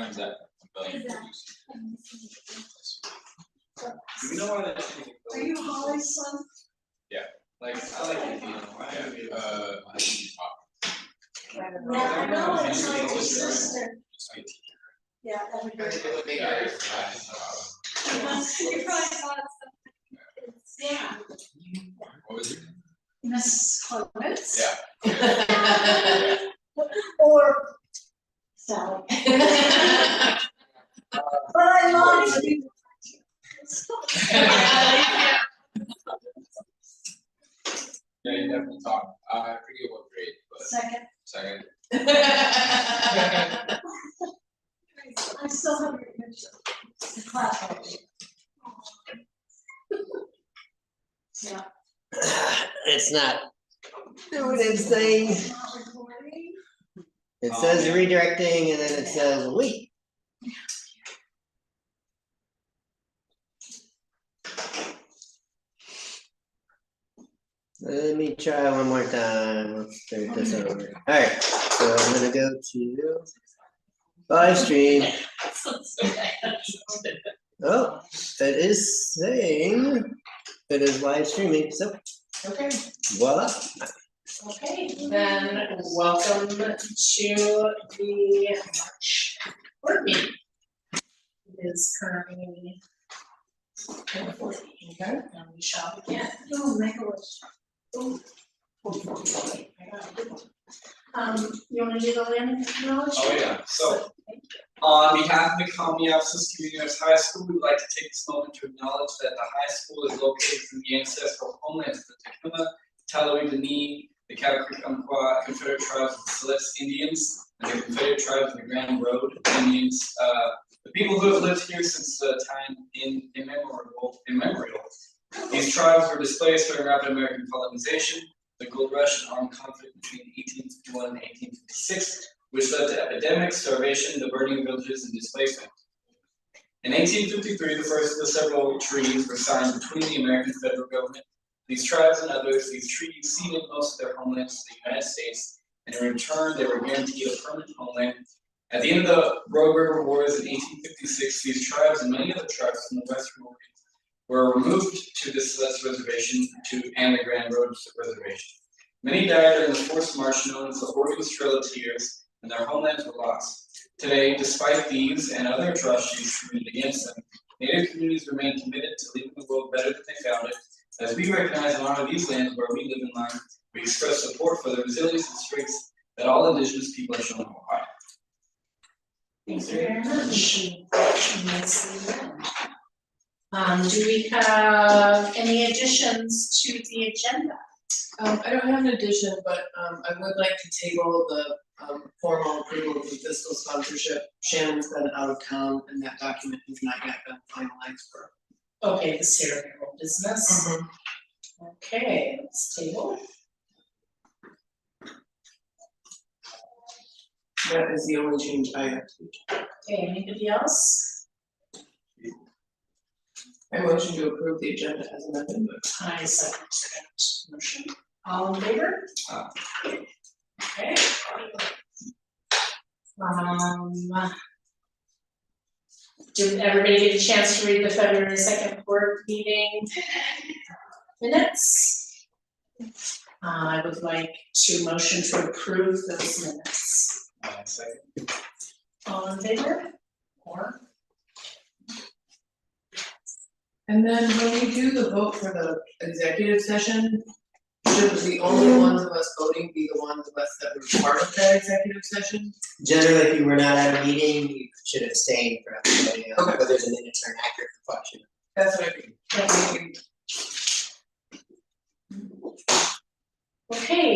times that million views. Do you know why that? Are you Holly's son? Yeah. Like I like the video. Yeah, I know, it's like your sister. Yeah, everybody. You probably thought something. Yeah. What was it? Mrs. Clements. Yeah. Or Sally. But I love you. Yeah, you definitely talk. I forget what grade, but Second. I still have your picture. The class picture. Yeah. It's not doing its thing. It's not recording. It says redirecting and then it says wait. Let me try one more time. Let's start this over. Alright, so I'm gonna go to live stream. Oh, it is saying it is live streaming, so Okay. voila. Okay, then welcome to the March board meeting. It is currently 10:40, okay, and we shall begin. Oh, make a wish. You wanna do the land acknowledgement? Oh, yeah. So, on behalf of the Community Community High School, we'd like to take this moment to acknowledge that the high school is located in the ancestral homelands of the Takuma, Taloi Dene, the Catacreek-Umpqua Confederate Tribes of the Siletz Indians, and the Confederate Tribes of the Grand Road Indians. The people who have lived here since the time immemorial. These tribes were displaced during rapid American colonization, the gold rush, and armed conflict between 1851 and 1856, which led to epidemics, starvation, the burning of villages, and displacement. In 1853, the first of the several treaties were signed between the American federal government, these tribes, and others. These treaties ceded most of their homelands to the United States, and in return, they were guaranteed a permanent homeland. At the end of the Rogue River Wars in 1856, these tribes and many other tribes from the Western Oregon were removed to the Siletz Reservation and the Grand Road Reservation. Many died during the forced march known as the Oregon's Trail of Tears, and their homelands were lost. Today, despite these and other atrocities committed against them, Native communities remain committed to leaving the world better than they found it. As we recognize and honor these lands where we live and learn, we express support for the resilience and strengths that all Indigenous people have shown in Ohio. Thank you very much. Do we have any additions to the agenda? I don't have an addition, but I would like to table the formal approval of the fiscal sponsorship. Shannon's been out of town and that document has not yet been finalized for. Okay, the serial business. Okay, let's table. That is the only change I have to do. Okay, anybody else? I motion to approve the agenda as amended. I second that motion. All in favor? Okay. Did everybody get a chance to read the February 2nd board meeting minutes? I would like to motion to approve those minutes. Second. All in favor? Or? And then when we do the vote for the executive session, should the only ones of us voting be the ones of us that were part of that executive session? Generally, if you were not at a meeting, you should abstain from voting on whether the minutes are an accurate reflection. That's what I think. Okay,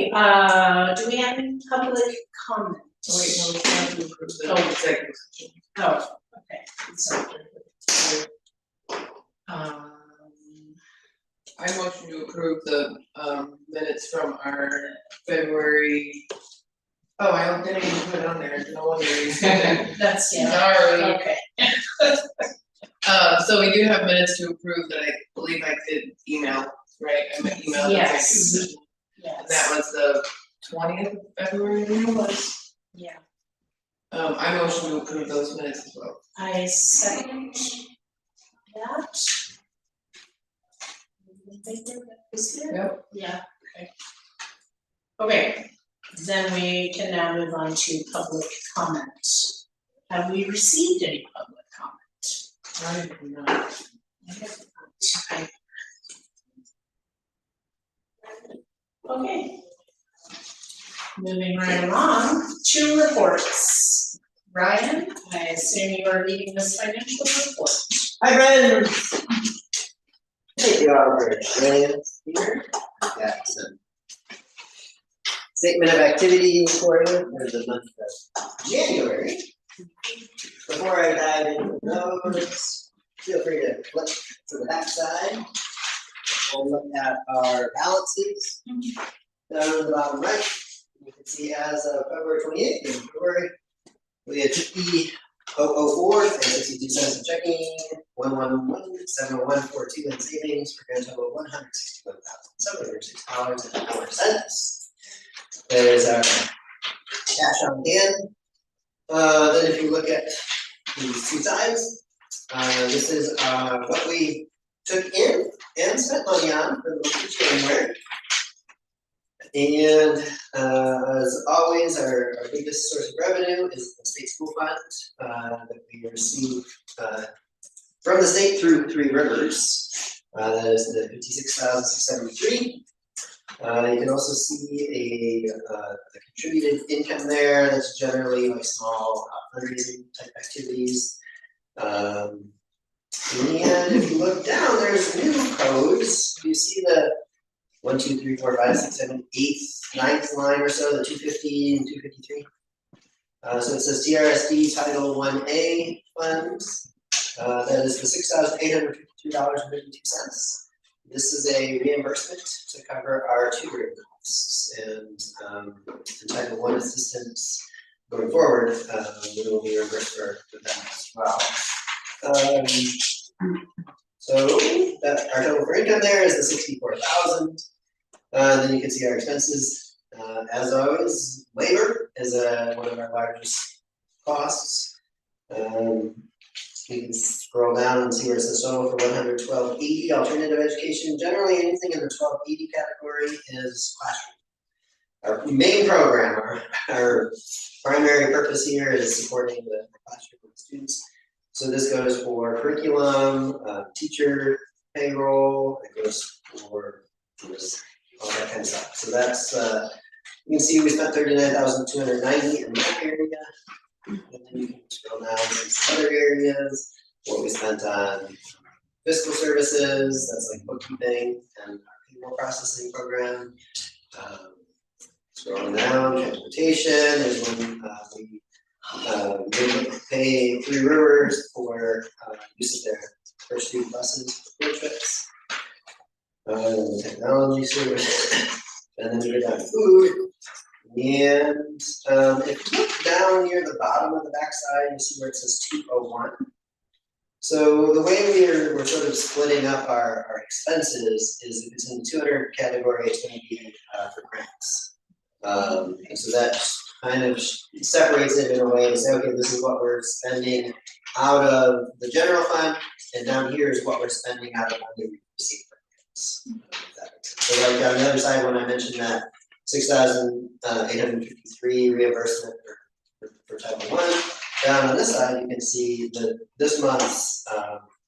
do we have any public comment? Oh, wait, no, it's not to approve the executive session. Oh, okay. I motion to approve the minutes from our February. Oh, I didn't even put it on there. No wonder you said that. That's Sorry. Okay. So we do have minutes to approve that I believe I did email, right? I emailed. Yes. Yes. Yes. And that was the 20th of February, I think it was. Yeah. I motion to approve those minutes as well. I second that. Is there? Yep. Yeah, okay. Okay, then we can now move on to public comment. Have we received any public comment? I do not. Okay. Moving right along, 2 reports. Ryan, I assume you are leading this financial report. Hi, friends. Thank you all for joining us here. I've got some statement of activity for you for the month of January. Before I dive into those, feel free to flip to the back side. We'll look at our balances. Down on the bottom right, you can see as of February 28th, in February, we had 50,004 and 62 cents in checking, 111,701.42 in savings for a grand total of $161,706.04. There's our cash on hand. Then if you look at these two sides, this is what we took in and spent money on for the month of January. And as always, our biggest source of revenue is the state school fund that we receive from the state through Three Rivers. That is the $56,673. You can also see the contributed income there. That's generally like small fundraising type activities. And if you look down, there's new codes. You see the 1, 2, 3, 4, 5, 6, 7, 8, 9th line or so, the 250 and 253. So it says TRSD Title 1A funds. That is the $6,852.52. This is a reimbursement to cover our tutoring costs and Title I assistance going forward. We will be reimbursed for that as well. So that our total for income there is the 64,000. Then you can see our expenses. As always, labor is one of our largest costs. You can scroll down and see where it says total for 112.80 alternative education. Generally, anything in the 1280 category is classroom. Our main program, our primary purpose here is supporting the classroom of the students. So this goes for curriculum, teacher payroll, it goes for all that kind of stuff. So that's, you can see we spent 39,290 in that area. And then you can scroll down to some other areas, what we spent on fiscal services, that's like bookkeeping and our payroll processing program. Scrolling down, transportation, there's when we pay Three Rivers for use of their first student buses for field trips. Technology service, and then we get down to food. And if you look down near the bottom of the backside, you see where it says 201. So the way we're sort of splitting up our expenses is if it's in the 200 category, it's going to be for grants. And so that kind of separates it in a way to say, okay, this is what we're spending out of the general fund, and down here is what we're spending out of money we receive for grants. So like on the other side, when I mentioned that 6,853 reimbursement for Title I, down on this side, you can see this month's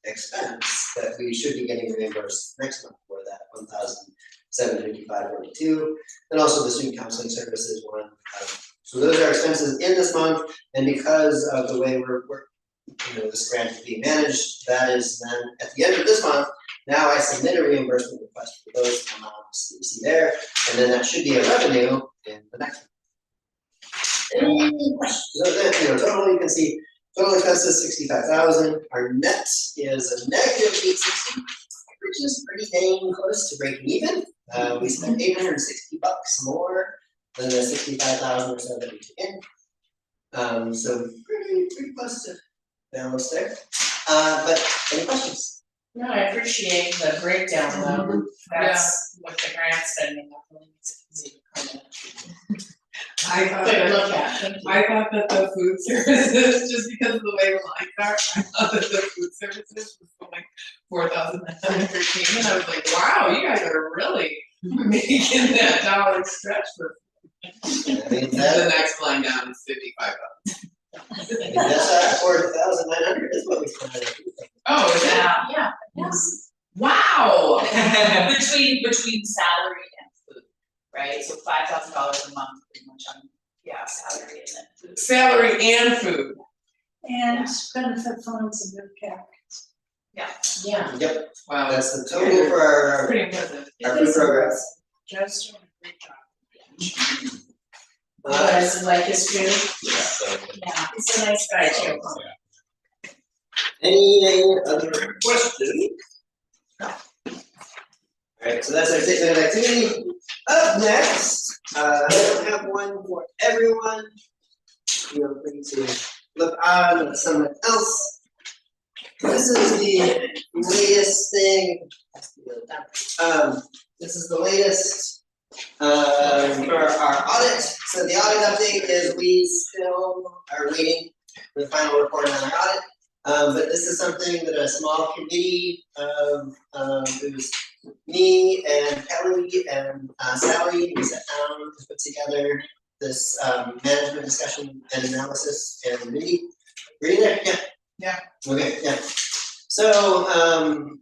expense that we should be getting reimbursed next month for that 1,755.42, and also the student counseling services one. So those are expenses in this month, and because of the way we're this grant is being managed, that is then at the end of this month. Now I submit a reimbursement request for those amounts that you see there, and then that should be a revenue in the next one. Any questions? So then, total you can see total expenses 65,000. Our net is a negative 860, which is pretty dang close to breaking even. We spent $860 more than the 65,000 or so that we took in. So pretty close to balance there. But any questions? No, I appreciate the breakdown though. That's what the grant spending, that really makes it easy to kind of I thought quick that, look at, thank you. I thought that the food services, just because of the way the lines are, I thought that the food services was like 4,913, and I was like, wow, you guys are really making that dollar stretch for. I mean, The that, next line down is 55 bucks. I mean, that's 4,900 is what we spent on it. Oh, is that? Yeah, Yes. Wow. Between salary and food, right? So $5,000 a month pretty much on, salary and then food. Salary and food. And benefit funds and their yeah. Yep, Wow, that's the total for our pretty impressive. food programs. Joe's doing a great job. You guys like his food? Yeah, so. Yeah, he's a nice guy too. Any other questions? Alright, so that's our statement of activity. Up next, I don't have one for everyone. Feel free to look on with someone else. This is the latest thing. This is the latest for our audit. So the audit update is we still are waiting for the final report on our audit. But this is something that a small committee of, it was me and Kelly and Sally, we sat down to put together this management discussion and analysis and Mindy. Were you there? Yeah. Yeah. Okay, yeah. So,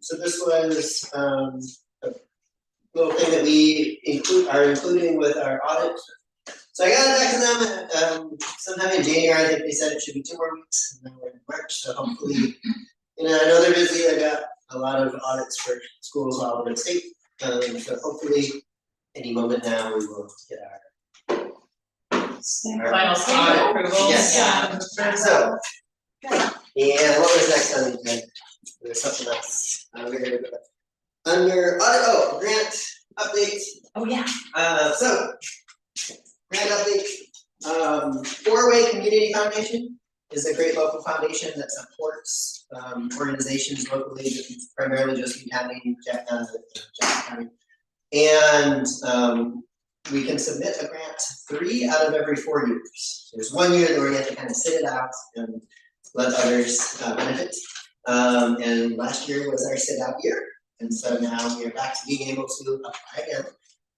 so this was a little thing that we are including with our audit. So I got it back to them sometime in January. I think they said it should be 2 more weeks, and then we're in March. So hopefully, I know they're busy. They got a lot of audits for schools all over the state. So hopefully, any moment now we will get our Final stamp approval. Yes. Yeah. So, and what was next on the agenda? There was something else. We're gonna go under audit. Grant update. Oh, yeah. So. Grant update, 4-Way Community Foundation is a great local foundation that supports organizations locally, primarily Josephine County, Jackson County. And we can submit a grant 3 out of every 4 years. There's 1 year where you have to kind of sit it out and let others benefit. And last year was our sit out year. And so now we are back to being able to apply again.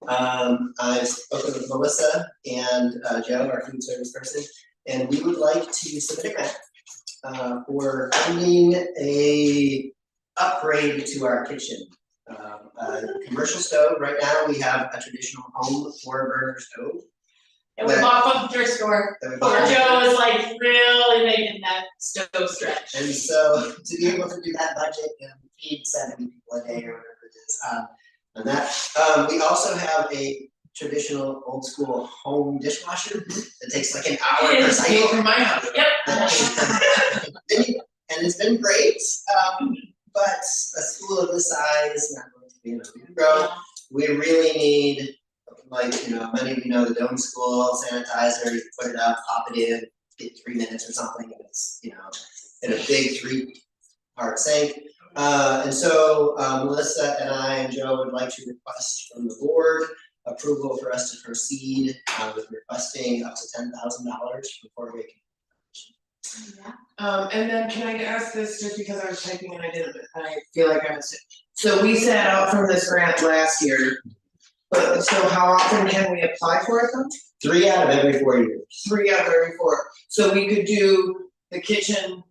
I've spoken with Melissa and Joe, our food service person, and we would like to submit a grant for funding a upgrade to our kitchen. A commercial stove. Right now, we have a traditional home 4-burner stove. And we bought from the thrift store. Poor Joe is like really making that stove stretch. And so to be able to do that budget and feed 70 people a day or whatever it is, and that we also have a traditional old school home dishwasher that takes like an hour per cycle. From my house. Yep. And it's been great, but a school of this size, not going to be able to grow. We really need, like, many of you know the Dome School sanitizer. You put it up, pop it in, get 3 minutes or something, and it's in a big 3-part sink. And so Melissa and I and Joe would like to request from the board approval for us to proceed with requesting up to $10,000 before we can. And then can I ask this just because I was typing and I feel like I missed it. So we sat out from this grant last year, but so how often can we apply for it then? 3 out of every 4 years. 3 out of every 4. So we could do the kitchen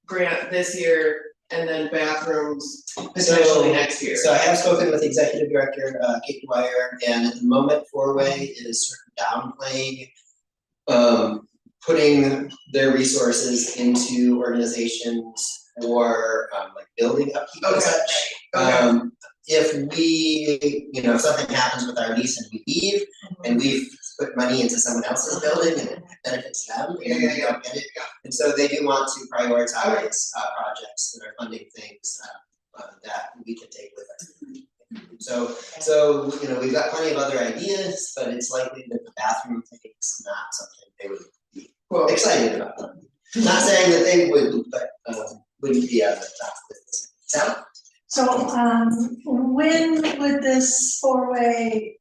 grant this year and then bathrooms potentially next year. So I have spoken with the executive director, Kate Dwyer, and at the moment 4-Way is sort of downplaying putting their resources into organizations or like building upkeep and such. If we, if something happens with our lease and we leave and we've put money into someone else's building and it benefits them, and we don't get it. And so they do want to prioritize projects that are funding things that we can take with us. So we've got plenty of other ideas, but it's likely that the bathroom thing is not something they would be excited about. Not saying that they wouldn't, but wouldn't be at the top of this. So, when would this 4-Way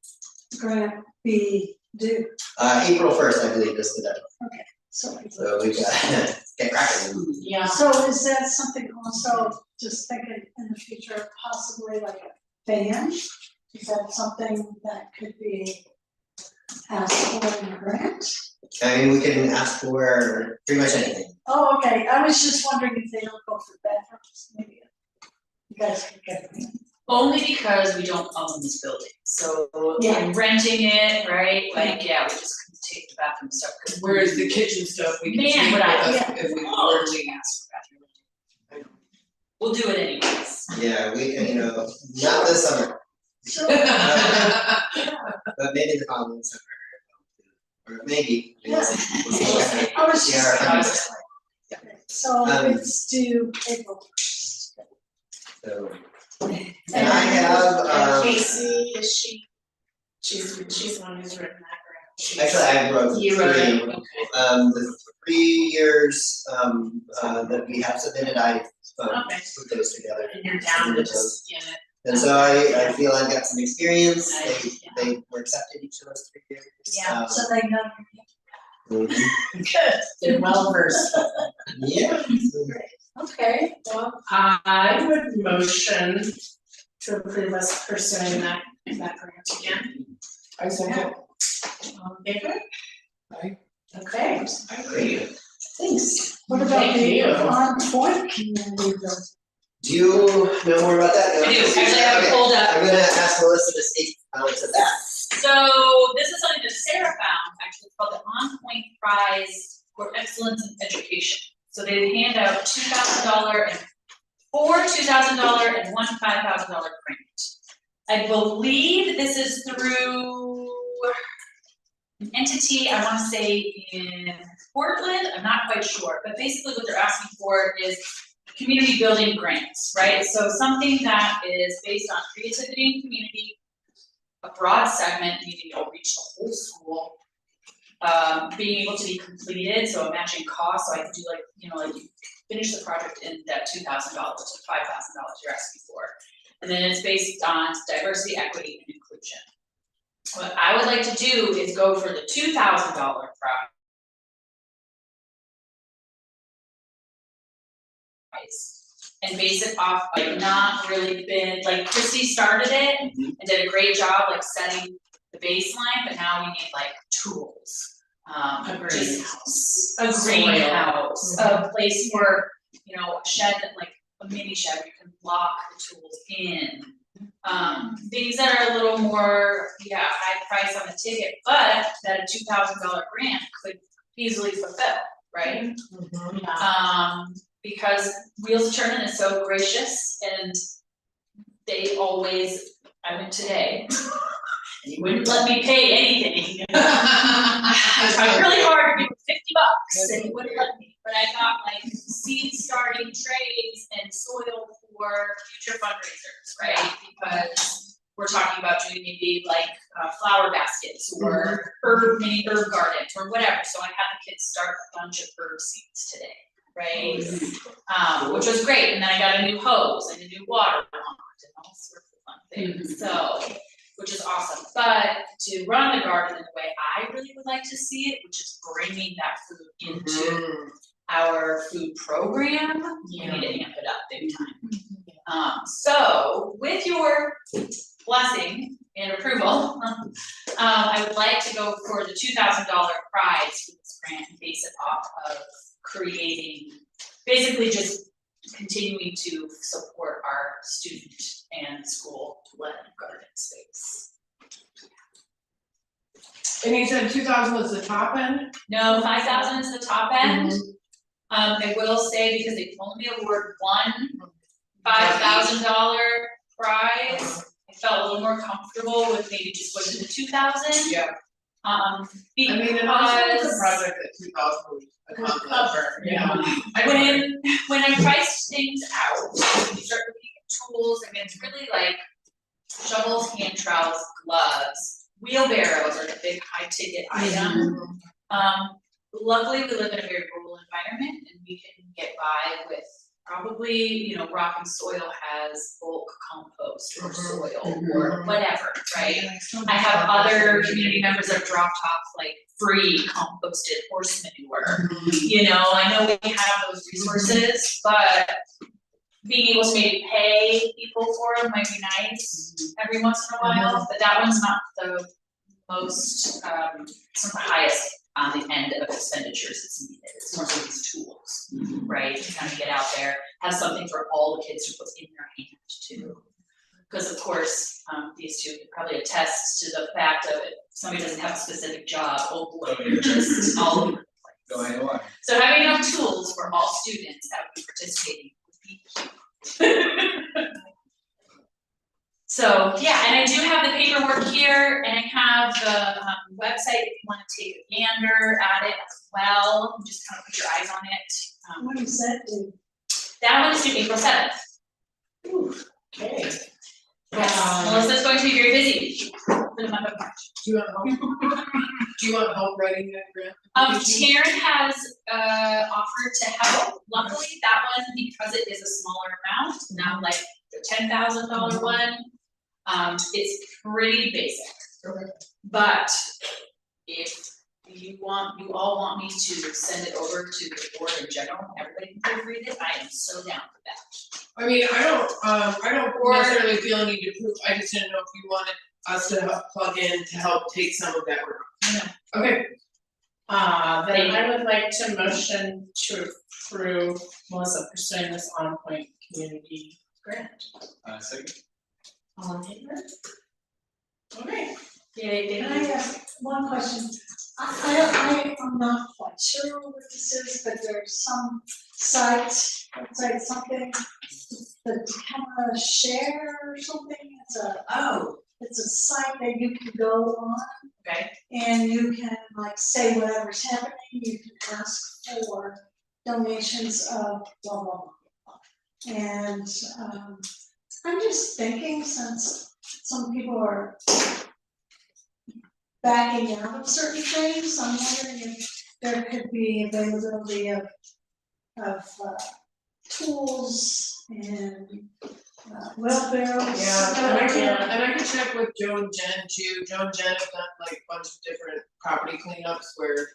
grant be due? April 1st, I believe, is the deadline. So So we got get cracking. Yeah. So is that something also, just thinking in the future, possibly like a fan? Is that something that could be asked for in a grant? I mean, we can ask for pretty much anything. Oh, okay, I was just wondering if they don't go for bathrooms, maybe you guys could get it. Only because we don't own this building, so Yeah. in renting it, right, like, yeah, we just can take the bathroom stuff, cause Whereas the kitchen stuff, we can Man, take with would I- us yeah. if we Oh, were to leave. yes, we'll do it anyways. Yeah, we, not this summer, So, but maybe the following summer. Or maybe, we'll see. We'll see. I was See just how our wondering. finances like. So Um, it's due April 1st. So, and I have, And Casey, is she's the one who's written that grant. actually, I wrote You wrote three. it, okay. The 3 years, that we have submitted, I, Okay. put those together. And you're down to just skin it. And so I feel I've got some experience, Nice, yeah. they were accepted each of those 3 years. Yeah, So they know. Mhm. Good. They're well versed. Yeah. Okay, well, I would motion to approve us pursuing that grant again. I second. All in favor? Aye. Okay, I agree. thanks. What about Thank the you. on-point community building? Do you know more about that? No? I do, actually, I have it Okay. pulled up. I'm gonna ask Melissa to speak to that. So this is something that Sarah found, actually, it's called the On Point Prize for Excellence in Education. So they hand out $2,000 and $4 $2,000 and one $5,000 grant. I believe this is through an entity, I wanna say in Portland, I'm not quite sure, but basically what they're asking for is community building grants, right? So something that is based on creativity and community, a broad segment, meaning you'll reach the whole school. Being able to be completed, so a matching cost, so I could do like, like you finish the project in that $2,000 or $5,000 you're asking for. And then it's based on diversity, equity, and inclusion. What I would like to do is go for the $2,000 prize. And base it off, like, not really been, like, Christy started it and did a great job, like, setting the baseline, but now we need, like, tools. A just a Soil. greenhouse, a place for, a shed, like, a mini shed, where you can lock the tools in. Things that are a little more, high price on the ticket, but that a $2,000 grant could easily fulfill, right? Because Wheels of Sherman is so gracious and they always, I went today, and you wouldn't let me pay anything. I tried really hard to give $50 and you wouldn't let me, but I got like seed starting trays and soil for future fundraisers, right? Because we're talking about doing maybe like flower baskets or mini herb gardens or whatever, so I had the kids start a bunch of herb seeds today. Right, which was great, and then I got a new hose and a new water wand and all sorts of fun things, so, which is awesome, but to run the garden in the way I really would like to see it, which is bringing that food into our food program, we need to amp it up big time. So, with your blessing and approval, I would like to go for the $2,000 prize for this grant and base it off of creating, basically just continuing to support our student and school-led garden space. And you said 2,000 was the top end? No, 5,000 is the top end. I will say, because they can only award one $5,000 prize, I felt a little more comfortable with maybe just going to the 2,000. Yeah. Because I mean, and also it's a project that 2,000 would accomplish, when I priced things out, when you start looking at tools, I mean, it's really like shovels, hand trowels, gloves, wheelbarrows are the big high ticket item. Luckily, we live in a very rural environment and we can get by with probably, you know, Rock and Soil has bulk compost or soil or Mhm. whatever, right? I have other community members that have dropped off like free composted horse manure. You know, I know we have those resources, but being able to maybe pay people for it might be nice every once in a while, but that one's not the most, it's not the highest on the end of expenditures that's needed. It's more of these tools, right? To kind of get out there, have something for all the kids to put in their hand too. Because of course, these two could probably attest to the fact of if somebody doesn't have a specific job, oh boy, you're just all over the place. Going away. So having enough tools for all students that would be participating would be key. So, yeah, and I do have the paperwork here, and I have the website if you wanna take a gander at it as well, just kind of put your eyes on it. What is that do? That one is due April 7th. Okay. Yes, Melissa's going to be very busy for the month of March. Do you want help? Do you want help writing that grant? Taryn has offered to help. Luckily, that one, because it is a smaller amount, not like the $10,000 one, it's pretty basic. Okay. But if you all want me to send it over to the board in general, everybody can proofread it, I am so down for that. I mean, I don't necessarily feel a need to prove, I just didn't know if you wanted us to help plug in to help take some of that work. No. Okay. Then I would like to motion to approve Melissa pursuing this On Point Community Grant. Second. All in favor? Okay. Yay, And I have one question. I'm not quite sure what this is, but there's some sites, it's like something, the camera share or something, it's a site that you can go on Okay, and you can like say whatever's happening, you can ask for donations of blah, blah, blah, blah. And, I'm just thinking, since some people are backing out of certain things, I'm wondering if there could be availability of tools and wheelbarrows. Yeah, and I can check with Joe and Jen too. Joe and Jen have done like a bunch of different property cleanups where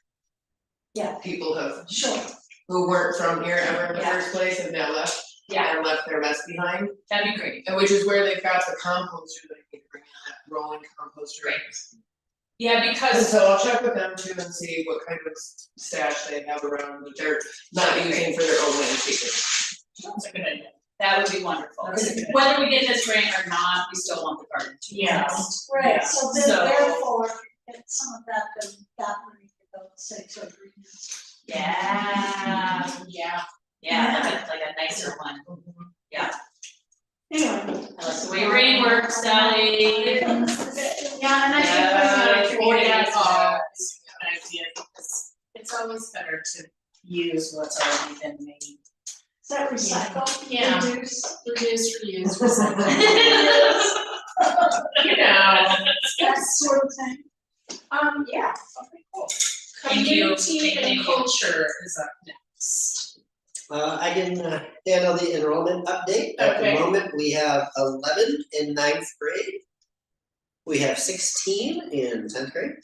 Yeah. people have, Sure, who weren't from here ever in the Yeah. first place have now left. Yeah. And left their mess behind, that'd be great. and which is where they've got the composter, they can bring in that rolling composter. Right. Yeah, And because, so I'll check with them too and see what kind of stash they have around that they're not using for their own landscaping. that's a good idea. That would be wonderful. That's a good idea. Whether we get this grant or not, we still want the garden to exist. right, so then So- therefore, if some of that, then that money could go, say, to agreements. Yeah, like a nicer one. Anyway. I like the way your brain works, Sally. Yeah, and I think Yeah. the community Yeah. is a good idea because it's always better to use what's already been made. Is that recycle? Yeah. Reduce? Reduce, reuse, recycle. You know, That sort of thing. yeah, okay, cool. Thank you. Community Thank and you. culture is up next. I can handle the enrollment update. At the Okay. moment, we have 11 in 9th grade. We have 16 in 10th grade.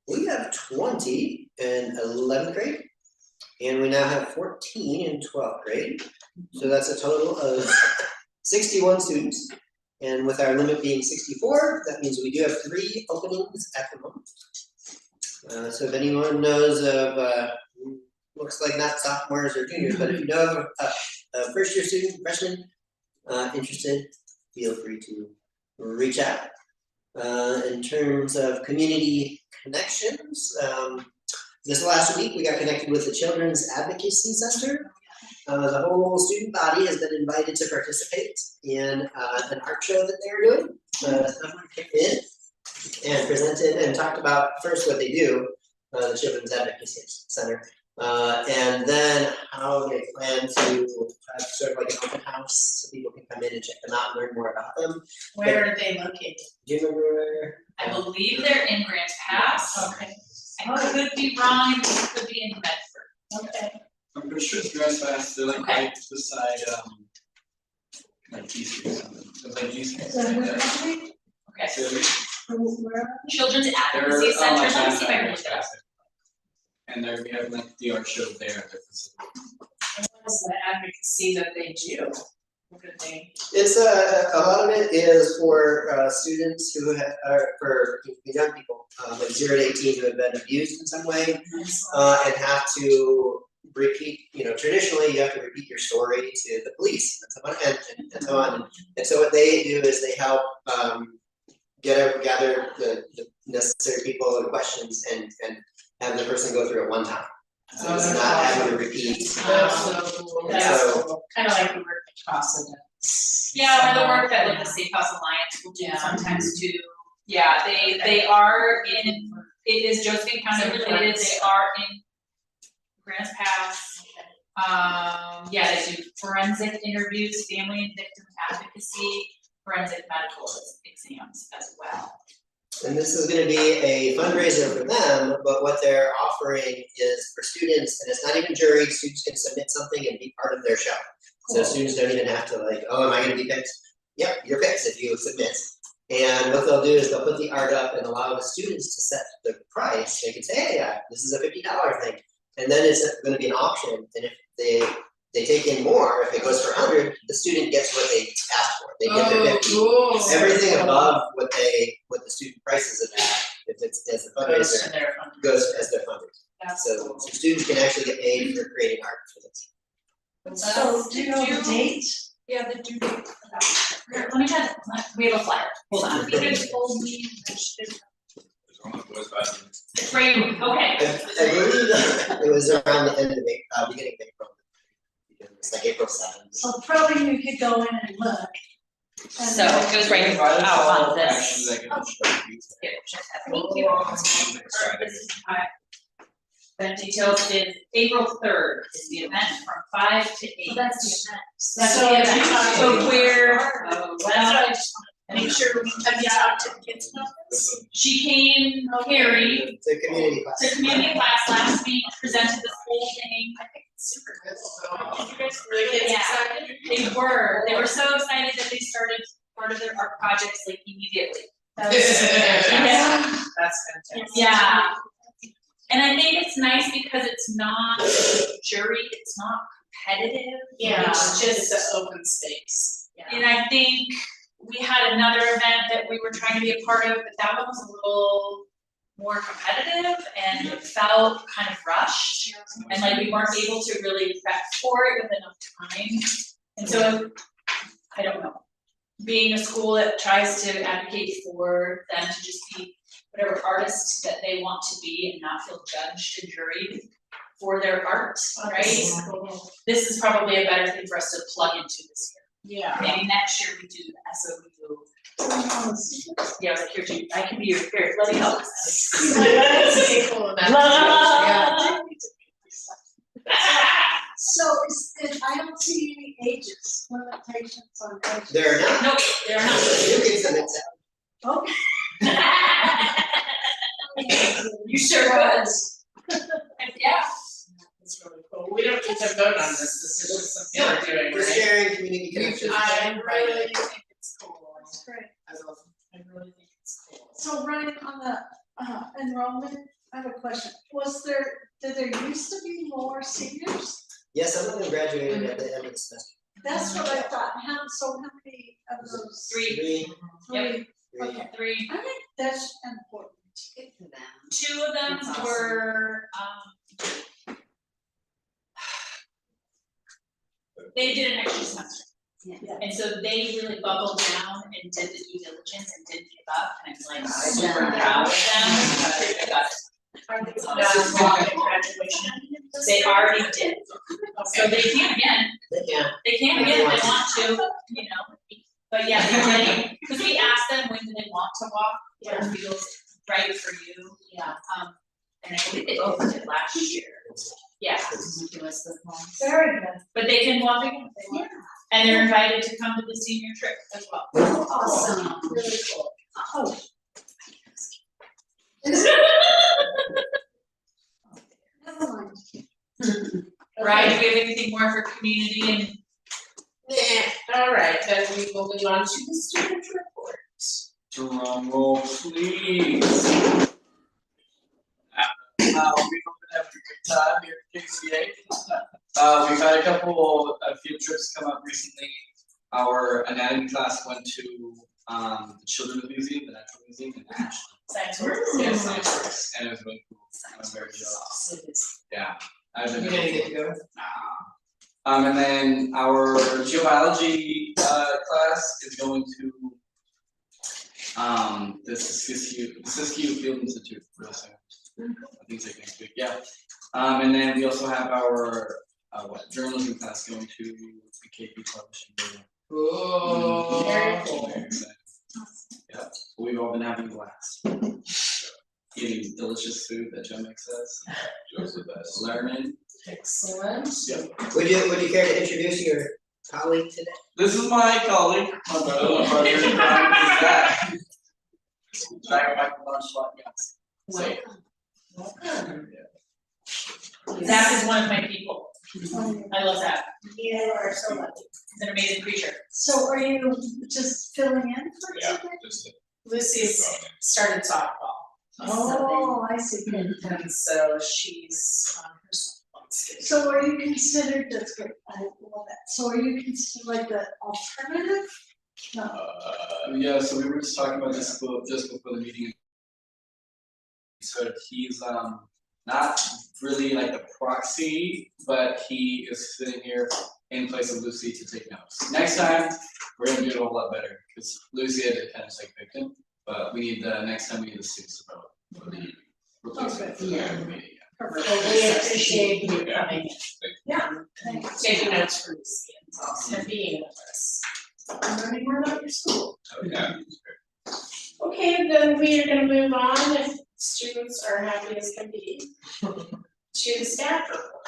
We have 20 in 11th grade. And we now have 14 in 12th grade. So that's a total of 61 students. And with our limit being 64, that means we do have 3 openings at the moment. So if anyone knows of, looks like not sophomores or juniors, but if you know of a first year student, freshman, interested, feel free to reach out. In terms of community connections, this last week we got connected with the Children's Advocacy Center. The whole student body has been invited to participate in an art show that they're doing. Someone came in and presented and talked about first what they do, the Children's Advocacy Center, and then how they plan to have sort of like an open house so people can come in and check them out and learn more about them. Where are they located? Do you remember? I believe they're in Grants Pass. Okay. I could be wrong, it could be in Medford. Okay. I'm Which is dress fast, they're like right beside, like G Street or something, it's like G Street. So who company? Okay, So Where? Children's they're, Advocacy Center, like let me see if I can downtown look it up. Wisconsin. And they're, we have like the art show there at their facility. And what is the advocacy that they do? What do they? It's a lot of it is for students who are for young people, like 0 to 18 who have been abused in some way, and have to repeat, traditionally you have to repeat your story to the police and so on and so on. And so what they do is they help gather the necessary people and questions and have the person go through it one time. So it's not having to repeat. That's so cool. That's So- cool. Kind of like the work that CASA does. Yeah, or the work that like the Safe House Alliance will do Yeah. sometimes too. Yeah, they are in, it is Josephine County related, they are in Grants Pass. Yeah, they do forensic interviews, family and victim advocacy, forensic medical exams as well. And this is gonna be a fundraiser for them, but what they're offering is for students, and it's not even jury, students can submit something and be part of their show. So students don't even have to like, oh, am I gonna be picked? Yep, you're picked if you submit. And what they'll do is they'll put the art up and allow the students to set the price. They can say, hey, this is a $50 thing. And then it's gonna be an auction, and if they take in more, if it goes for 100, the student gets what they asked for, they get their 50. cool. Everything above what the student prices it at, if it's as a Goes to fundraiser, their fundraiser. goes as their fundraiser. That's So cool. students can actually get paid for creating art for this. So do you know the date? Yeah, the due date. Here, let me try, we have a flyer, hold on. There's one that goes by. It's right, okay. I believe that it was around the end of April, beginning of April. It's like April 7th. So probably you could go in and look. And So it goes right out on this. Actually, like, Here, check that. Thank you. Event details is April 3rd is the event from 5 to 8. So that's the event. That's So the if you event, talk so to- we're, That's well, what I just want to make sure we have you talked to the kids about this. she came, Carrie, It's a community class. to community class last week, presented this whole thing. I think it's super good. Did you guys Really kids Yeah. excited? They were so excited that they started part of their art projects like immediately. That was- Yeah. That's fantastic. Yeah. And I think it's nice because it's not jury, it's not competitive. Yeah, It's it's just, an open space. Yeah. and I think we had another event that we were trying to be a part of, but that one was a little more competitive and it felt kind of rushed. And like we weren't able to really prep for it with enough time. And so, I don't know, being a school that tries to advocate for them to just be whatever artists that they want to be and not feel judged and juried for their art, right? This is probably a better thing for us to plug into this year. Yeah. Maybe next year we do the SOU. Yeah, like here, I can be your, here, let me help. That's cool. La- So I don't see any ages, limitations on ages. There are not. No, they're not. You can submit that. Okay. You sure could. Yeah. That's really cool. We don't need to vote on this. This is just something we're doing, Just right? sharing community connections. I really think it's cool. That's great. I really think it's cool. So Ryan, on the enrollment, I have a question. Did there used to be more seniors? Yeah, some of them graduated at the end of the semester. That's what I thought. How many of those? Three. Three. Three. Okay. Three. I think that's important. Good for them. Two of them That's awesome. were, they did an extra semester. Yeah. And so they really bubbled down and did the due diligence and didn't give up, and I'm like super Yeah. proud of them. I got That's walking graduation. they already did, so they can again, Yeah, they can again if they want to, you know. But yeah, they're ready, because we asked them when do they want to walk, what feels right for you. Yeah. And I believe they both did last year. Yeah, Very good. but they can walk again if they want. And they're invited to come to the senior trip as well. Awesome. Really cool. Oh. Never mind. Brian, do we have anything more for community and? Nah, all right, then we will move on to the student report. Drum roll, please. We've been having a great time here at KCA. We've had a field trips come up recently. Our anatomy class went to the Children's Museum, the Natural Museum in Ashland. Science work. Yeah, science works, and it was really cool. I'm very jealous. Yeah. I've been You're gonna get to go. And then our geobiology class is going to the Siskiyou Field Institute real soon. I think it's like next week, yeah. And then we also have our journalism class going to the KP Publishing Building. Cool. Very cool. Very excited. Yeah, we've all been having a blast. Eating delicious food that Joe makes us. Joe's the best. Learning. Excellent. Yep. Would you care to introduce your colleague today? This is my colleague, my brother is that. Trying to make lunch like us. Welcome. Welcome. Zach is one of my people. I love Zach. You are so lucky. He's an amazing creature. So are you just filling in for today? Just Lucy's started softball. Oh, I see. And so she's on her softball schedule. So are you considered, that's good, I love that. So are you considered like the alternative? No. Yeah, so we were just talking about this just before the meeting. So he's not really like the proxy, but he is sitting here in place of Lucy to take notes. Next time, we're gonna do it a whole lot better, because Lucy had to kind of take victim, but we need next time we need the students to vote for the replacement for the meeting. Perfect. Well, we appreciate you Yeah. coming Yeah, in, thanks. taking notes for Lucy and being with us. And learning more about your school. Okay. Okay, then we are gonna move on, if students are happy as can be, to the staff report.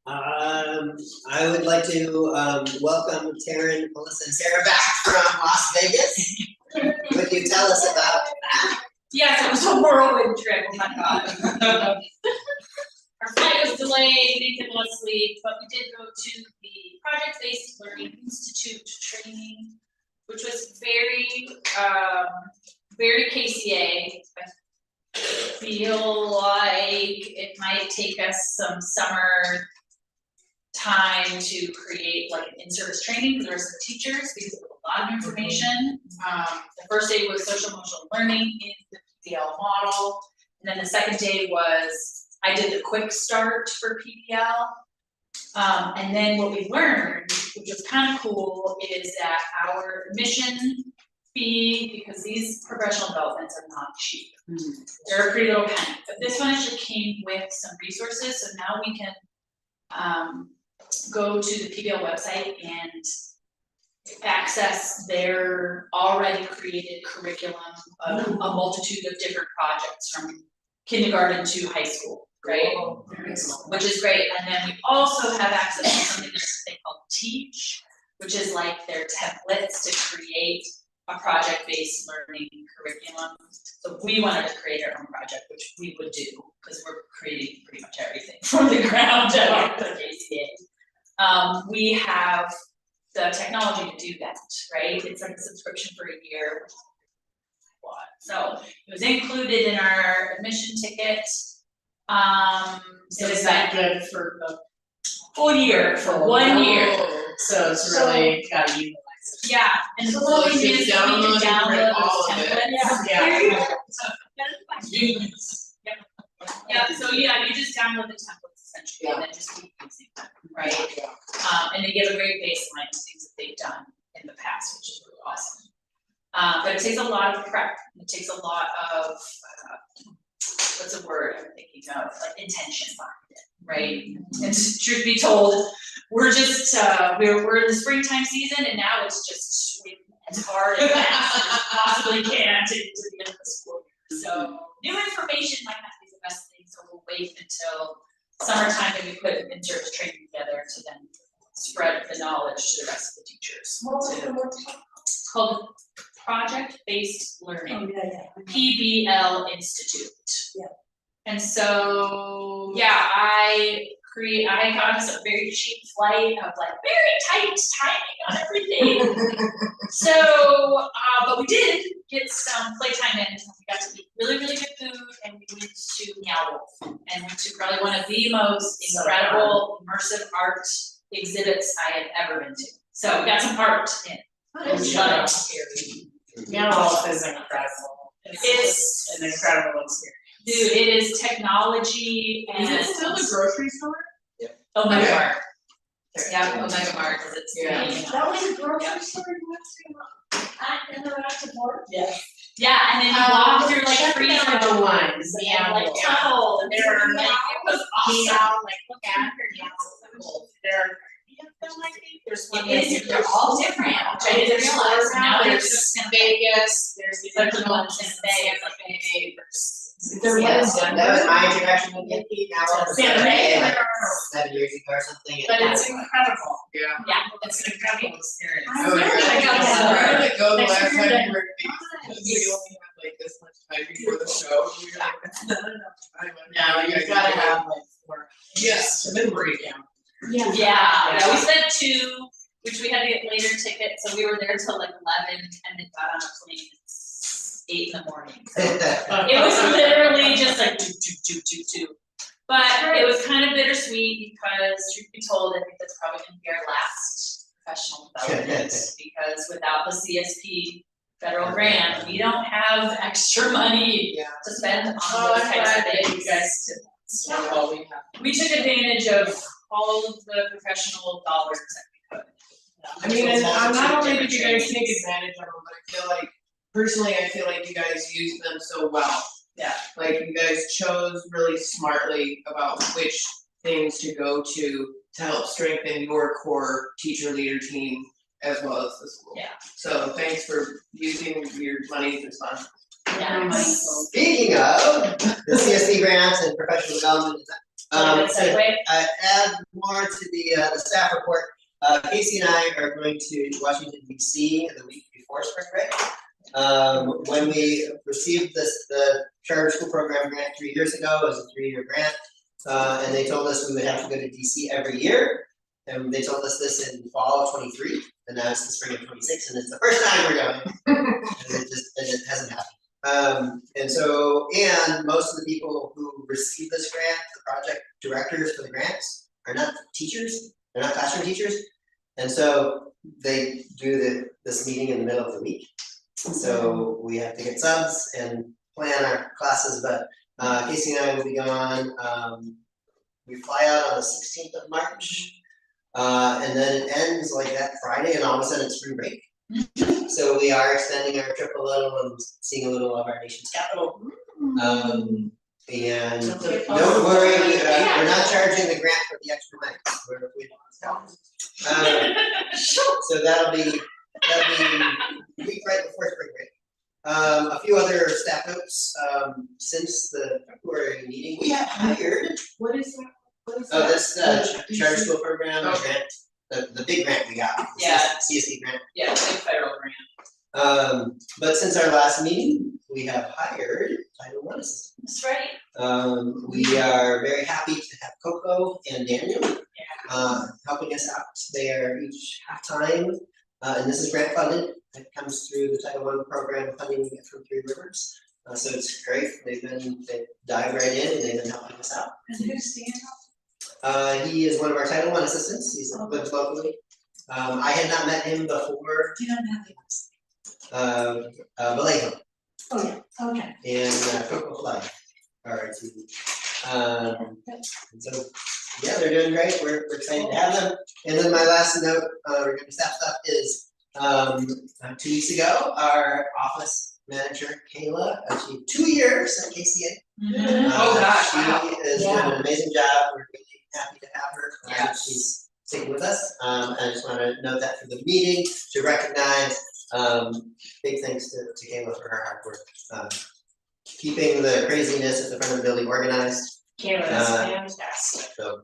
I would like to welcome Taryn, Melissa, and Sarah back from Las Vegas. Would you tell us about that? Yes, it was a whirlwind trip, oh my god. Our flight was delayed, we didn't get a lot of sleep, but we did go to the Project-Based Learning Institute training, which was very KCA. I feel like it might take us some summer time to create like an in-service training for the rest of the teachers, because it was a lot of information. The first day was social emotional learning in the PBL model, and then the second day was, I did the quick start for PBL. And then what we learned, which was kind of cool, is that our admission fee, because these professional developments are not cheap. They're a pretty little penny, but this one actually came with some resources, so now we can go to the PBL website and access their already created curriculum of a multitude of different projects from kindergarten to high school, right? Which is great, and then we also have access to something that they call Teach, which is like their templates to create a project-based learning curriculum. So we wanted to create our own project, which we would do, because we're creating pretty much everything from the ground up at KCA. We have the technology to do that, right? It's like a subscription for a year. So it was included in our admission ticket. So is that good for the full year, for 1 year. So it's really gotta utilize it. Yeah, and the So cool it's thing is just we can download and print download all those of it. templates. Yeah. Yeah, so yeah, you just download the templates essentially, and then just keep using them, right? And they give a great baseline of things that they've done in the past, which is really awesome. But it takes a lot of prep, it takes a lot of, what's the word I'm thinking of, like intention behind it, right? And truth be told, we're just, we're in the springtime season, and now it's just as hard and fast as it possibly can to the end of the school year. So new information might not be the best thing, so we'll wait until summertime and we put an in-service training together to then spread the knowledge to the rest of the teachers. It's called Project-Based Learning. PBL Institute. Yeah. And so, yeah, I I got us a very cheap flight of like very tight timing on everything. So, but we did get some playtime in, and we got to eat really, really good food, and we went to Meow Wolf, and went to probably one of the most incredible immersive art exhibits I have ever been to. So we got some art in. Meow Wolf is incredible. It's an incredible experience. Dude, it is technology and. Is it still the grocery store? Omega Okay. Mart. Yeah, Omega Mart, is it's. Yeah. That was a grocery store you went to, at Interactive World? Yeah, and then you walk through like check freezer out the doors ones, and Meow like Wolf. tunnel, and There are like, it was awesome. like look at her There are three of them, I think. There's one. It is, they're all different, which I didn't realize, now they're just kind of. Vegas, there's the Like other the one ones in in Santa Bay, there's. There Yeah. was That was my introduction with Yankee, now we're Santa Fe, like there are, 7 years ago or something. but it's incredible. Yeah. Yeah, It's an incredible experience. Oh, you're gonna go, Yeah. you're gonna go the Next last year time then. you were in Vegas, because we only had like this much time before the show, and you're like, that's not enough time. No, you gotta have like 4 Yes, hours to break down. Yeah, we spent 2, which we had to get later tickets, so we were there till like 11 and then got on a plane at 8 in the morning. So it was literally just like do. But it was kind of bittersweet because truth be told, I think that's probably gonna be our last professional development because without the CSP federal grant, we don't have extra money Yeah. to spend on Oh, those I'm types of glad that things. you guys did that. So all we have. We took advantage of all of the professional dollars that we could. I mean, and not only did you guys Different take advantage of them, but I feel like, personally, I feel like you guys used them so well. Yeah. Like you guys chose really smartly about which things to go to help strengthen your core teacher leader team as well as the school. Yeah. So thanks for using your money to fund. Yeah. Speaking of the CSP grants and professional development, Good to segue. add more to the staff report, Casey and I are going to Washington DC the week before spring break. When we received the charter school program grant 3 years ago, it was a 3-year grant, and they told us we would have to go to DC every year. And they told us this in fall of 23, and now it's the spring of 26, and it's the first time we're going. And it hasn't happened. And most of the people who receive this grant, the project directors for the grants, are not teachers, they're not classroom teachers. And so they do this meeting in the middle of the week. So we have to get subs and plan our classes, but Casey and I will be gone. We fly out on the 16th of March. And then it ends like that Friday, and all of a sudden it's spring break. So we are extending our trip a little and seeing a little of our nation's capital. And don't worry, we're not charging the grant for the extra nights. So that'll be the week right before spring break. A few other staff notes, since the February meeting, we have hired. What is that? Oh, that's the charter school program grant, the big grant we got, the Yeah. CSP grant. Yeah, big federal grant. But since our last meeting, we have hired Title I assistants. That's right. We are very happy to have Coco and Daniel helping us out. They are each half-time, and this is grant funded. It comes through the Title I program funding we get from Three Rivers. So it's great. They dive right in and they've been helping us out. And who's Daniel? He is one of our Title I assistants. He's lives locally. I had not met him before. You don't have the last Vallejo name. Oh, yeah, okay. and Coco Fly are our two. And so, yeah, they're doing great. We're excited to have them. And then my last note regarding staff stuff is 2 weeks ago, our office manager, Kayla, achieved 2 years at KCA. Oh, gosh, She wow. is doing an amazing job. We're really happy to have her. Yeah. She's sticking with us. I just want to note that for the meeting to recognize. Big thanks to Kayla for her hard work. Keeping the craziness at the front of the building organized. Kayla, that's fantastic. So,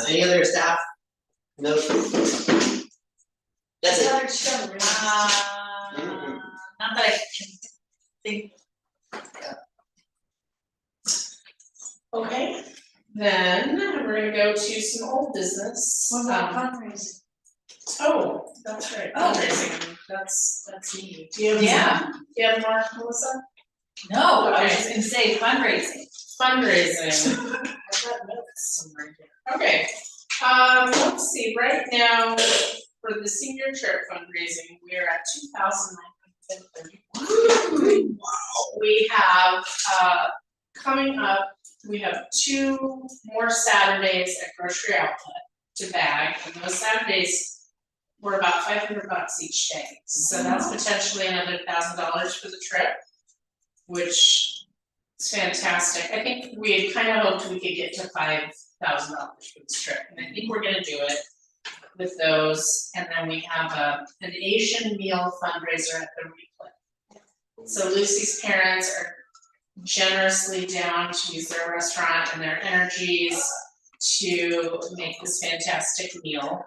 any other staff notes? That's it. Another show, really. Not that I can think. Okay, then we're gonna go to some old business. What about fundraising? Oh, that's right, Oh. fundraising, that's me. Do you have? Yeah. Do you have more, Melissa? No, I was Okay. just gonna say fundraising. Fundraising. I've got notes somewhere here. Okay, let's see, right now, for the senior trip fundraising, we are at 2,930. We have, coming up, we have 2 more Saturdays at Grocery Outlet to bag, and those Saturdays were about $500 each day. So that's potentially another $1,000 for the trip, which is fantastic. I think we had kind of hoped we could get to $5,000 for this trip, and I think we're gonna do it with those. And then we have an Asian meal fundraiser at the Replay. So Lucy's parents are generously down to use their restaurant and their energies to make this fantastic meal.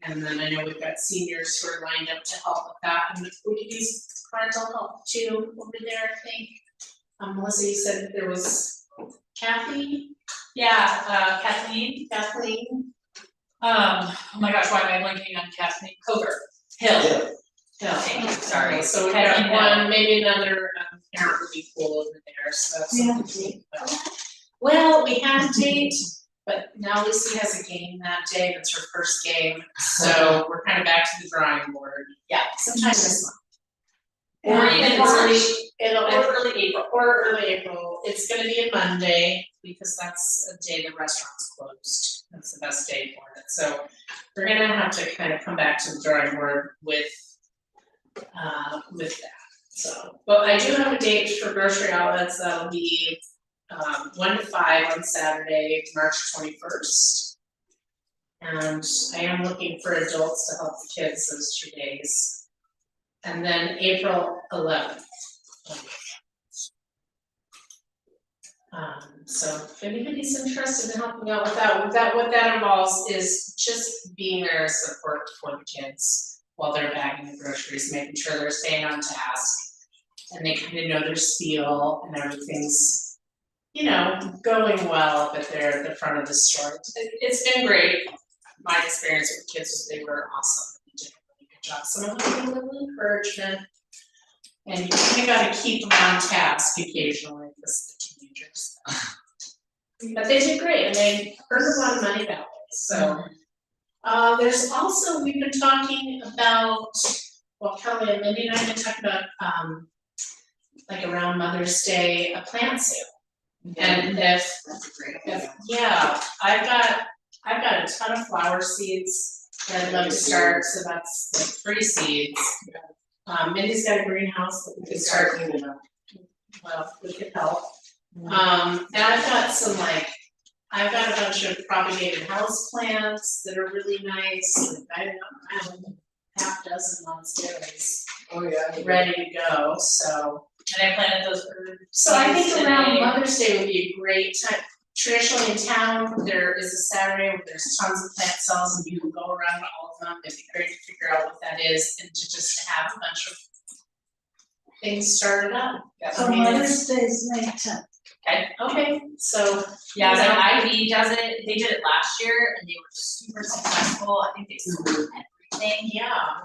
And then I know we've got seniors who are lined up to help with that, and we could use parental help too over there, I think. Melissa, you said there was Kathy? Yeah, Kathleen, oh my gosh, why am I blanking on Kathleen? Cover, Hill. Thank you, sorry. So we've Kathleen got Hill. one, maybe another parent would be cool over there, so that's Yeah. something to think about. Well, we had a date, but now Lucy has a game that day, that's her first game, so we're kind of back to the drawing board. Yeah. Sometime this month. Or even March, It'll, or early April. or early April, it's gonna be a Monday, because that's a day the restaurant's closed, that's the best day for it, so we're gonna have to kind of come back to the drawing board with that, so. But I do have a date for Grocery Outlets, that'll be 1 to 5 on Saturday, March 21st. And I am looking for adults to help the kids those 2 days. And then April 11th. So if anybody's interested in helping out with that, what that involves is just being there as support for the kids while they're bagging the groceries, making sure they're staying on task. And they kind of know their spiel and everything's, going well, but they're at the front of the store. It's been great. My experience with kids was they were awesome. They did a really good job. Some of them need a little encouragement. And you kind of gotta keep them on task occasionally, because the teenagers. But they did great, and they earned a lot of money that way, so. There's also, we've been talking about, well, Kelly and Mindy and I have been talking about, like around Mother's Day, a plant sale. And That's a great idea. yeah, I've got a ton of flower seeds that I'd love to start, so that's like free seeds. Mindy's got a greenhouse that we could start, well, we could help. And I've got I've got a bunch of propagated house plants that are really nice, I don't know, half dozen monsteras Oh, yeah. ready to go, so. And I planted those herbs. So I think today. around Mother's Day would be a great time. Traditionally in town, there is a Saturday where there's tons of plant sales and you can go around to all of them. It'd be great to figure out what that is and to just have a bunch of things started up. So Mother's Day is May 10th. Okay, so. Yeah, so Ivy does it, they did it last year and they were super successful, I think they sold everything. Yeah.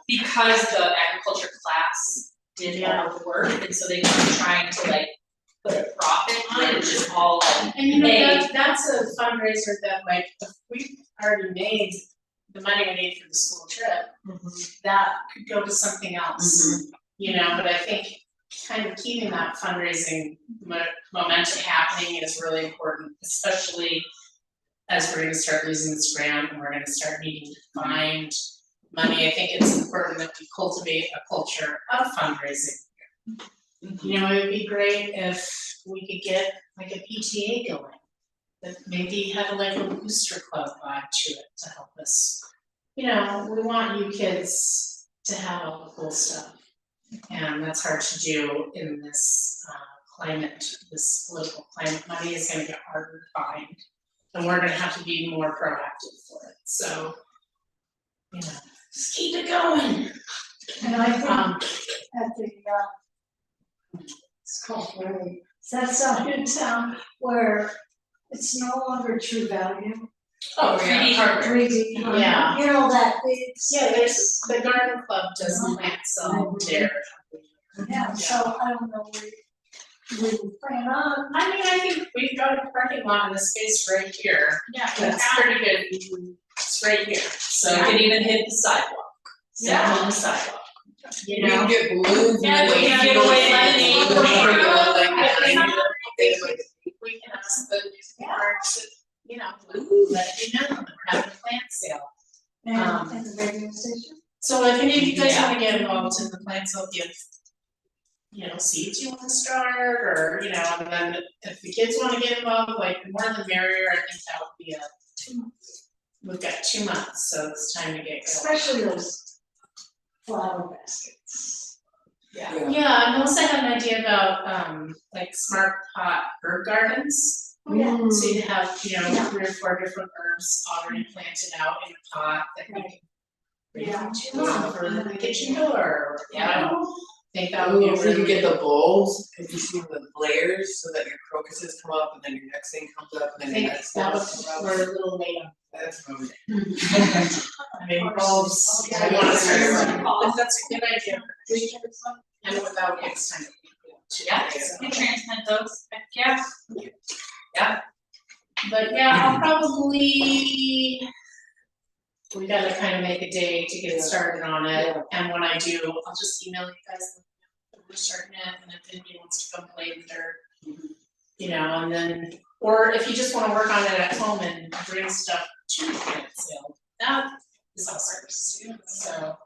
Because the agriculture class did all the work, and so they weren't trying to like put a profit on it, it's just all like, And hey. that's a fundraiser that like, if we've already made the money we need for the school trip, that could go to something else. But I think kind of keeping that fundraising momentum happening is really important, especially as we're gonna start losing this grant and we're gonna start needing to find money. I think it's important that we cultivate a culture of fundraising. It would be great if we could get like a PTA going, that maybe have like a booster club vibe to it to help us. We want you kids to have all the cool stuff. And that's hard to do in this climate, this political climate. Money is gonna get harder to find. And we're gonna have to be more proactive for it, so, just keep it going. And I think at the, it's called really, that's out in town where it's no longer true value. Oh, 3D hardware. 3D, Yeah. you know, that it's. Yeah, there's, the garden club does plant sell there. Yeah, so I don't know where we plan on. I mean, I think we've got a parking lot in the space right here, Yeah, that's pretty good, it's right here, so so, you can even hit the sidewalk. Sit Yeah. on the sidewalk. you We can know. get balloons and Yeah, then we can give away lemonade. We can ask the newspaper to, you know, let you know, we're having a plant sale. And the radio station. So if any of you guys wanna get involved in the plant sale, give, you know, seeds you wanna start, or, you know, and then if the kids wanna get involved, like, the more the merrier, I think that would be we've got 2 months, so it's time to get going. Especially those flower baskets. Yeah. Yeah, and also I had an idea about, like, smart pot herb gardens. Oh, yeah. So you have, you know, Yeah. 3 or 4 different herbs already planted out in a pot that you can bring Yeah. for the kitchen door, or, you Yeah. know, think that would be Ooh, if you really. could get the bulbs, if you see the layers, so that your crocuses come up and then your next thing comes up I and then think your next that thing was, comes we're up. a little late on. That's really. I mean, bulbs, Okay. I wanna start, but that's a good idea, and without next time. Yeah, you can transplant those, heck yeah. But yeah, I'll probably, we gotta kind of make a day to get started on it, and when I do, I'll just email you guys. We're starting it, and if anybody wants to come play with their, you know, and then, or if you just wanna work on it at home and bring stuff to the plant sale, that is also, so.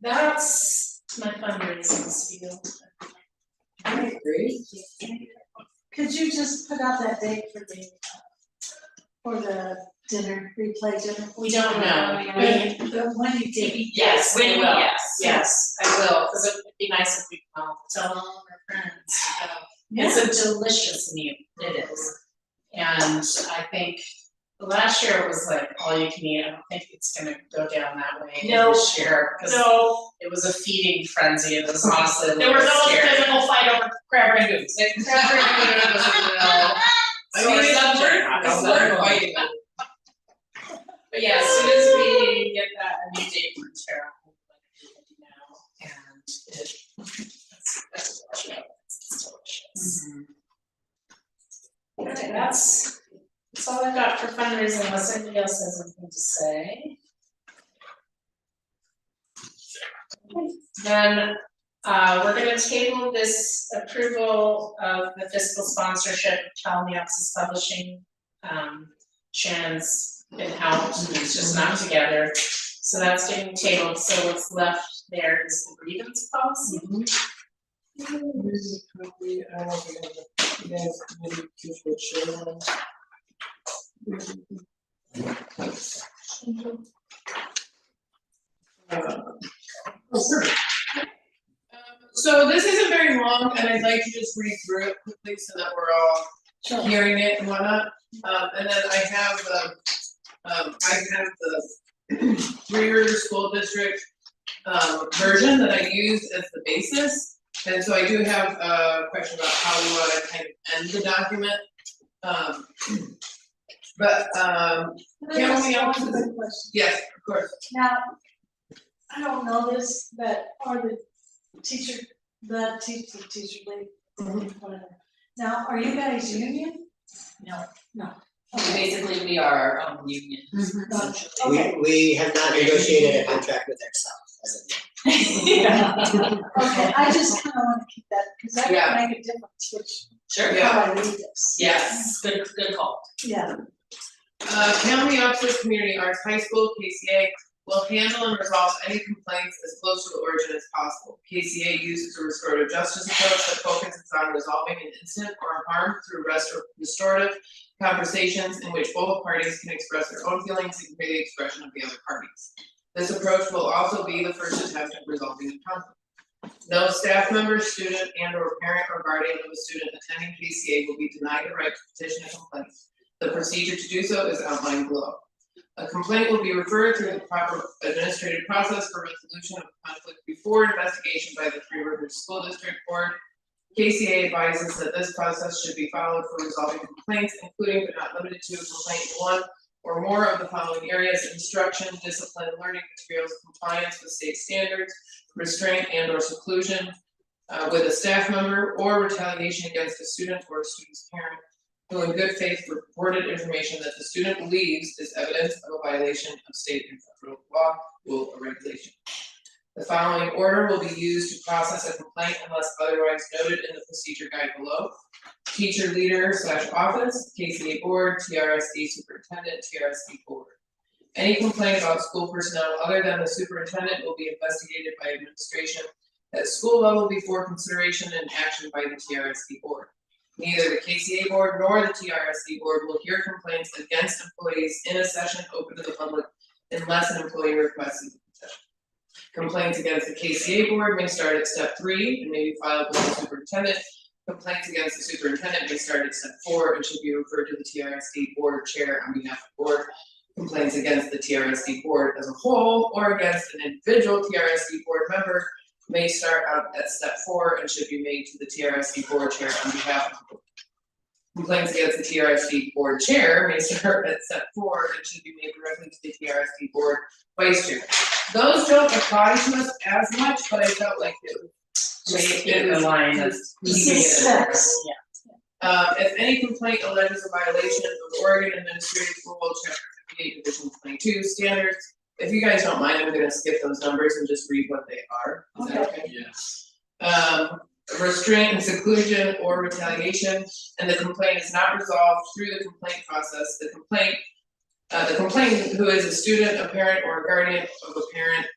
That's my fundraising spiel. I agree. Could you just put out that date for the dinner, replay dinner? We don't know. When you did. Yes, When we we- will. yes. Yes, I will, cause it would be nice if we could all tell all of our friends to go. It's a delicious meal, it is. And I think last year it was like all you can eat, I don't think it's gonna go down that way No. this year, cause So, it was a feeding frenzy, it was awesome, there it was was no scary. physical fight over crab rangoons. I mean, it's worth fighting. But yeah, as soon as we get that, a new date for Tara, we'll let everybody know, and that's delicious, it's delicious. Okay, that's all I've got for fundraising, unless anybody else has anything to say. Then, we're gonna table this approval of the fiscal sponsorship of Calneoxis Publishing. Shannon's been out, and it's just not together, so that's getting tabled, so what's left there is the grievance policy. So this isn't very long, and I'd like to just read through it quickly so that we're all hearing it and whatnot. And then I have the Three Rivers School District version that I used as the basis. And so I do have a question about how we wanna kind of end the document. Can we also- One quick question. Yes, of course. Now, I don't know this, but are the teacher league, whatever. Now, are you guys union? No. No. Basically, we are our own union, essentially. Okay. We have not negotiated a contract with ourselves as of yet. Yeah. Okay, I just kinda wanna keep that, cause that Yeah. can make a difference, which, Sure. Yeah. how I read this. Yes, good call. Yeah. Calneoxis Community Arts High School, KCA, will handle and resolve any complaints as close to the origin as possible. KCA uses a restorative justice approach that focuses on resolving an incident or harm through restorative conversations in which both parties can express their own feelings and hear the expression of the other parties. This approach will also be the first attempt at resolving a conflict. No staff member, student, and or parent or guardian of a student attending KCA will be denied the right to petition a complaint. The procedure to do so is outlined below. A complaint will be referred through the proper administrative process for resolution of conflict before investigation by the Three Rivers School District Board. KCA advises that this process should be followed for resolving complaints, including but not limited to complaint in one or more of the following areas: instruction, discipline, learning materials, compliance with state standards, restraint and or seclusion with a staff member, or retaliation against a student or a student's parent who in good faith reported information that the student believes is evidence of a violation of state and federal law, rule, or regulation. The following order will be used to process a complaint unless otherwise noted in the procedure guide below. Teacher leader / office, KCA board, TRSD superintendent, TRSD board. Any complaint about school personnel other than the superintendent will be investigated by administration at school level before consideration and action by the TRSD board. Neither the KCA board nor the TRSD board will hear complaints against employees in a session open to the public unless an employee requests the session. Complaints against the KCA board may start at step 3 and may be filed with the superintendent. Complaints against the superintendent may start at step 4 and should be referred to the TRSD board chair on behalf of the board. Complaints against the TRSD board as a whole or against an individual TRSD board member may start out at step 4 and should be made to the TRSD board chair on behalf of the board. Complaints against the TRSD board chair may start at step 4 and should be made directly to the TRSD board vice chair. Those don't apply to us as much, but I felt like it Just keep the line of keeping it in order. Yeah. If any complaint alleges a violation of Oregon Administrative Rule Chapter 58 Division 22 standards, if you guys don't mind, I'm gonna skip those numbers and just read what they are. Is that okay? Yes. Restraint and seclusion or retaliation, and the complaint is not resolved through the complaint process, the complainant who is a student, a parent, or a guardian of a parent,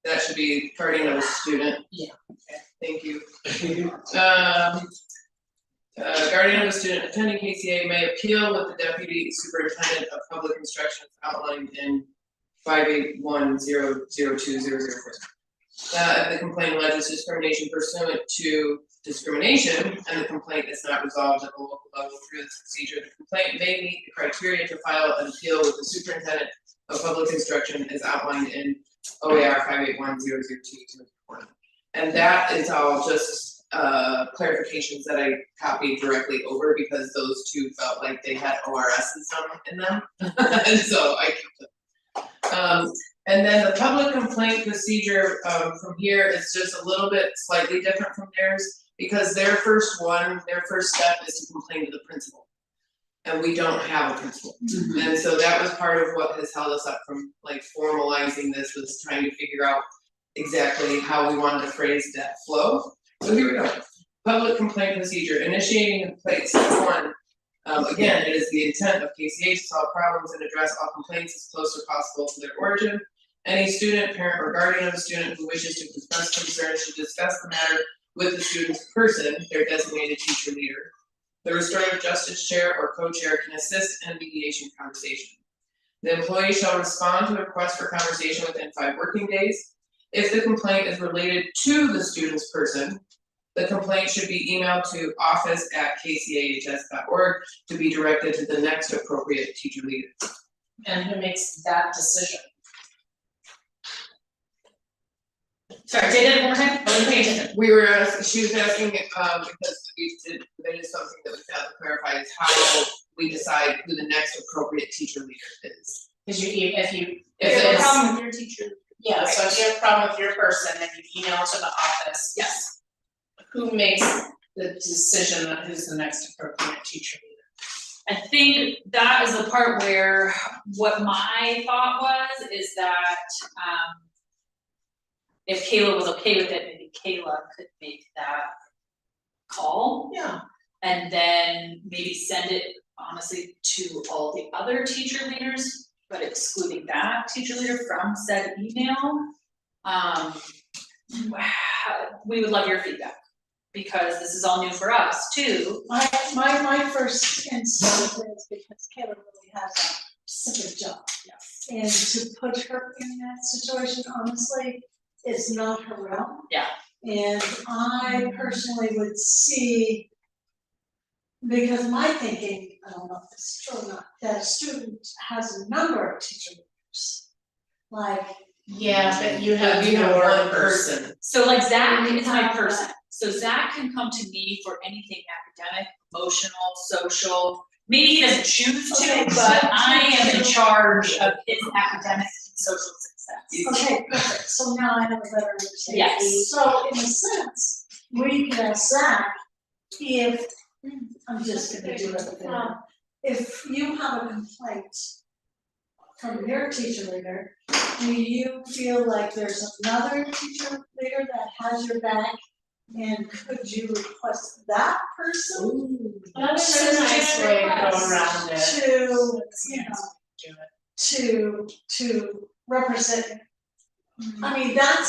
that should be guardian of a student. Yeah. Okay, thank you. Guardian of a student attending KCA may appeal with the deputy superintendent of public instruction outlined in 581.002.004. If the complaint alleges discrimination pursuant to discrimination and the complaint is not resolved at the local level through this procedure, the complaint may meet the criteria to file an appeal with the superintendent of public instruction as outlined in OAR 581.002.004. And that is all just clarifications that I copied directly over because those two felt like they had ORSs in them. And so I kept them. And then the public complaint procedure from here is just a little bit slightly different from theirs because their first step is to complain to the principal. And we don't have a principal. Mm-hmm. And so that was part of what has held us up from like formalizing this, was trying to figure out exactly how we wanted to phrase that flow. So here we go. Public complaint procedure, initiating a complaint, step 1. Again, it is the intent of KCA to solve problems and address all complaints as close as possible to their origin. Any student, parent, or guardian of a student who wishes to express concern should discuss the matter with the student's person, their designated teacher leader. The restorative justice chair or co-chair can assist in mediation conversation. The employee shall respond to a request for conversation within 5 working days. If the complaint is related to the student's person, the complaint should be emailed to office@kcahs.org to be directed to the next appropriate teacher leader. And who makes that decision? Sorry, say that one more time, I wasn't paying attention. She was asking because that is something that we found to clarify is how we decide who the next appropriate teacher leader is. Cause if you If you have a problem with your teacher. yeah, so if you have a problem with your person and you email to the office. Yes. Who makes the decision on who's the next appropriate teacher leader? I think that is the part where what my thought was is that if Kayla was okay with it, maybe Kayla could make that call. Yeah. And then maybe send it honestly to all the other teacher leaders, but excluding that teacher leader from said email. We would love your feedback because this is all new for us too. My first instinct is because Kayla really has a specific job. Yes. And to put her in that situation, honestly, is not her realm. Yeah. And I personally would see, because my thinking, I don't know if this is true or not, that a student has a number of teacher leaders. Like, Yeah, but you have You have your one person. So like Zach is my person. So Zach can come to me for anything academic, emotional, social. Maybe he doesn't choose to, Okay, but so- I am in charge of his academic and social success. Okay, perfect, so now I have a better understanding. Yes. So in a sense, we can ask Zach if, I'm just gonna do it, if you have a complaint from your teacher leader, do you feel like there's another teacher leader that has your back? And could you request that person That's a nice way to go around it. to, you know, Do it. to represent? I mean, Yeah.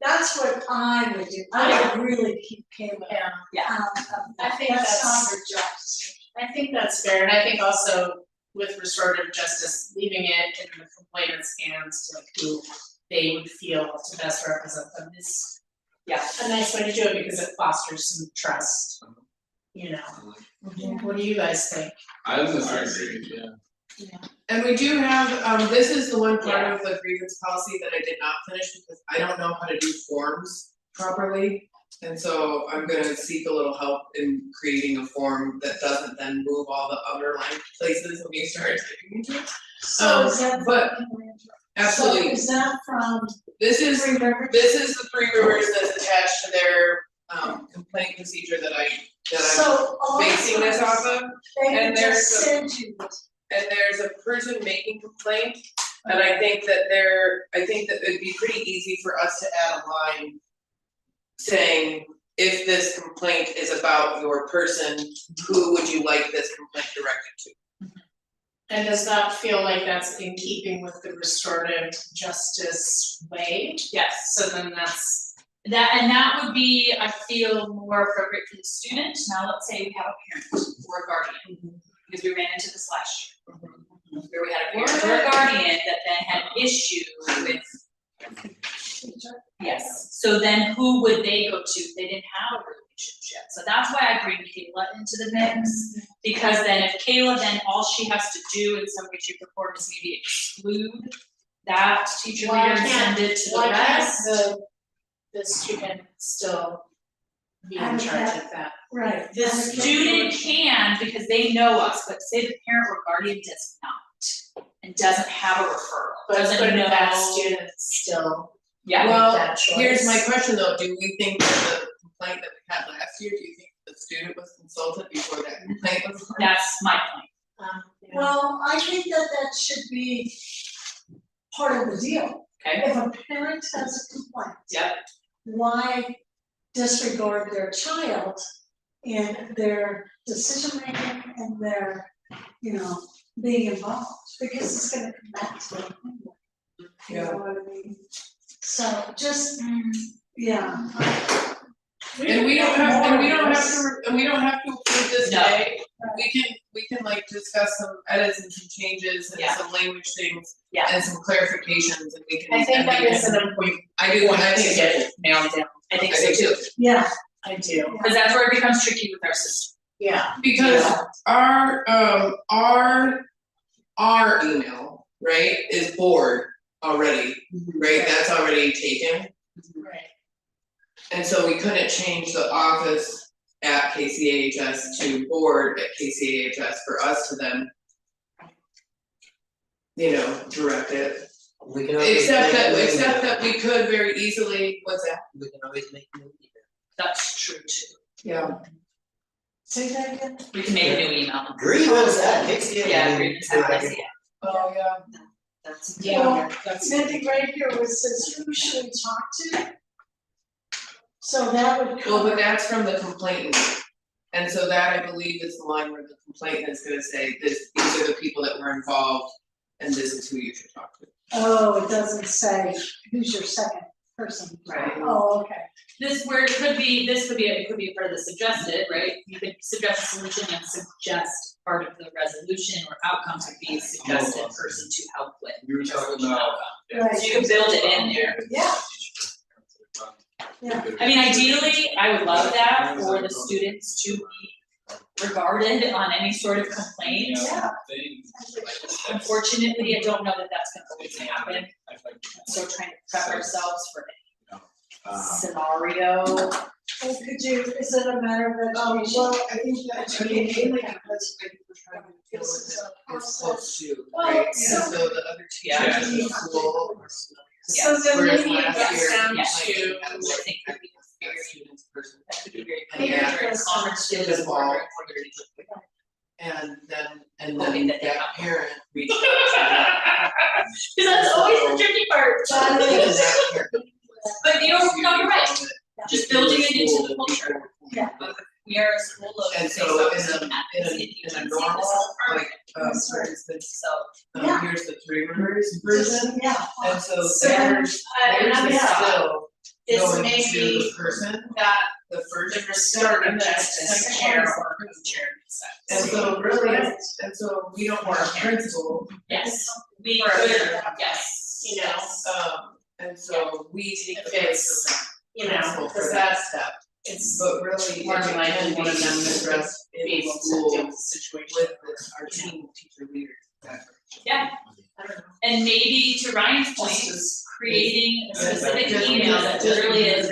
that's what I would do, I would really keep Kayla Yeah, out of that. I think That's not that's- her job description. I think that's fair, and I think also with restorative justice, leaving it in the complainant's hands to like who they would feel to best represent them is a nice way to do it because it fosters some trust, you know. What do you guys think? I was gonna say, yeah. And we do have, this is the one part of the grievance policy that I did not finish because I don't know how to do forms properly. And so I'm gonna seek a little help in creating a form that doesn't then move all the underlying places when you start typing into it. So is that? but Absolutely, So is that from this is, Three Rivers? this is the Three Rivers that's attached to their complaint procedure that I'm So all basing this off of. they would and there's just a- send you this. And there's a person making complaint, and I think that it'd be pretty easy for us to add a line saying, if this complaint is about your person, who would you like this complaint directed to? And does that feel like that's in keeping with the restorative justice way? Yes. So then that's, And that would be, I feel, more appropriate for the student. Now, let's say we have a parent or a guardian, because we ran into this last year. Where we had a parent or a guardian that then had an issue with. Yes, so then who would they go to if they didn't have a relationship? So that's why I bring Kayla into the mix, because then if Kayla, then all she has to do in some way, shape, or form is maybe exclude that teacher leader and send it to the why can't rest. the student still be in charge of that? Right. The student can, because they know us, but say the parent or guardian does not, and doesn't have a referral, But doesn't couldn't know. that student still Yeah, Well, that choice? here's my question though, do we think that the complaint that we had last year, do you think the student was consulted before that complaint was filed? that's my point. Yeah. Well, I think that should be part of the deal. Okay. If a parent has a complaint. Yep. Why disregard their child in their decision making and their, you know, being involved, because it's gonna come back to them anyway. You know what I mean? So just, yeah. And we don't have to approve this No. today, we can like discuss some edits and some changes and Yeah. some language things. Yeah. And some clarifications and we can. I think and that we is can- an important I do, point I to think, get nailed down. I think so too, Yeah, I do. because that's where it becomes tricky with our system. Yeah. because our email, right, is board already, right, that's already taken. Right. And so we couldn't change the office at KCAHS to board at KCAHS for us to then, you know, direct it. We can always Except make a new that email. we could very easily, what's that? We can always make a new email. That's true too. Yeah. say that again. We can make a new email. Grievance at KCA. Yeah, grievance at KCA. Oh, yeah. That's. Well, That's. Mindy right here where it says, who should we talk to? So that would Well, but cover, that's from the complainant. And so that I believe is the line where the complainant is gonna say, these are the people that were involved and this is who you should talk to. oh, it doesn't say who's your second person. Right. Oh, okay. This where it could be, it could be a part of the suggested, right? You could suggest a solution and suggest part of the resolution or outcomes would be suggested person to help with. We were talking about. Right. So you can build it in there. Yeah. Yeah. I mean, ideally, I would love that for the students to be regarded on any sort of complaint. Yeah. Unfortunately, I don't know that that's gonna always happen, so trying to prep ourselves for it. scenario. Well, could you, is it a matter of education? Well, I think that, I mean, mainly because I think we're trying to deal This is with a it as close to, Well, right? And so- so the other Yeah. teachers in the school are So then Whereas maybe it last gets year, down yeah, to, I think could be students person. That could be very And clear yeah. during conferences In the fall. or. And Hoping then that they that come. parent reached out Cause that's always the tricky part. That to them. is- That parent But you're, no, you're right, was just within building the it into school the culture. Yeah. We are a school of. And based so off in student a advocacy, in a agency, normal, this is our- like, for instance, So, Yeah. here's the Three Rivers version, Yeah. and so So, there's and I'm is gonna, still is going to maybe the person, that the first. the start of just as chair or co-chair. And so really, and so we don't want a principal, yes, we For could, everyone. yes. You know, and so we take the If place it's, of you know, principal for cause that that's, step. it's But really, more it than can likely be one of them is addressed in be the able to school deal with with the situation. our team teacher leaders. Yeah, I don't know. and maybe to Ryan's point, Just as creating a Yeah, specific just email that because- literally is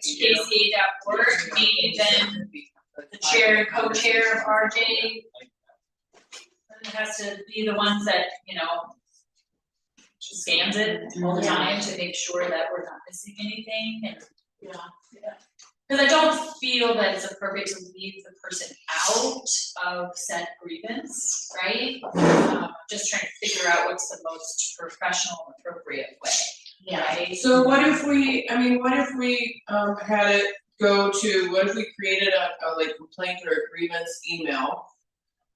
grievance@kca.org, maybe then the chair and co-chair of RJ. It has to be the ones that, you know, scans it all the time to make sure that we're not missing anything and. Yeah. Cause I don't feel that it's appropriate to leave the person out of said grievance, right? Just trying to figure out what's the most professional and appropriate way, Yeah. right? So what if we, had it go to, what if we created a like complaint or a grievance email?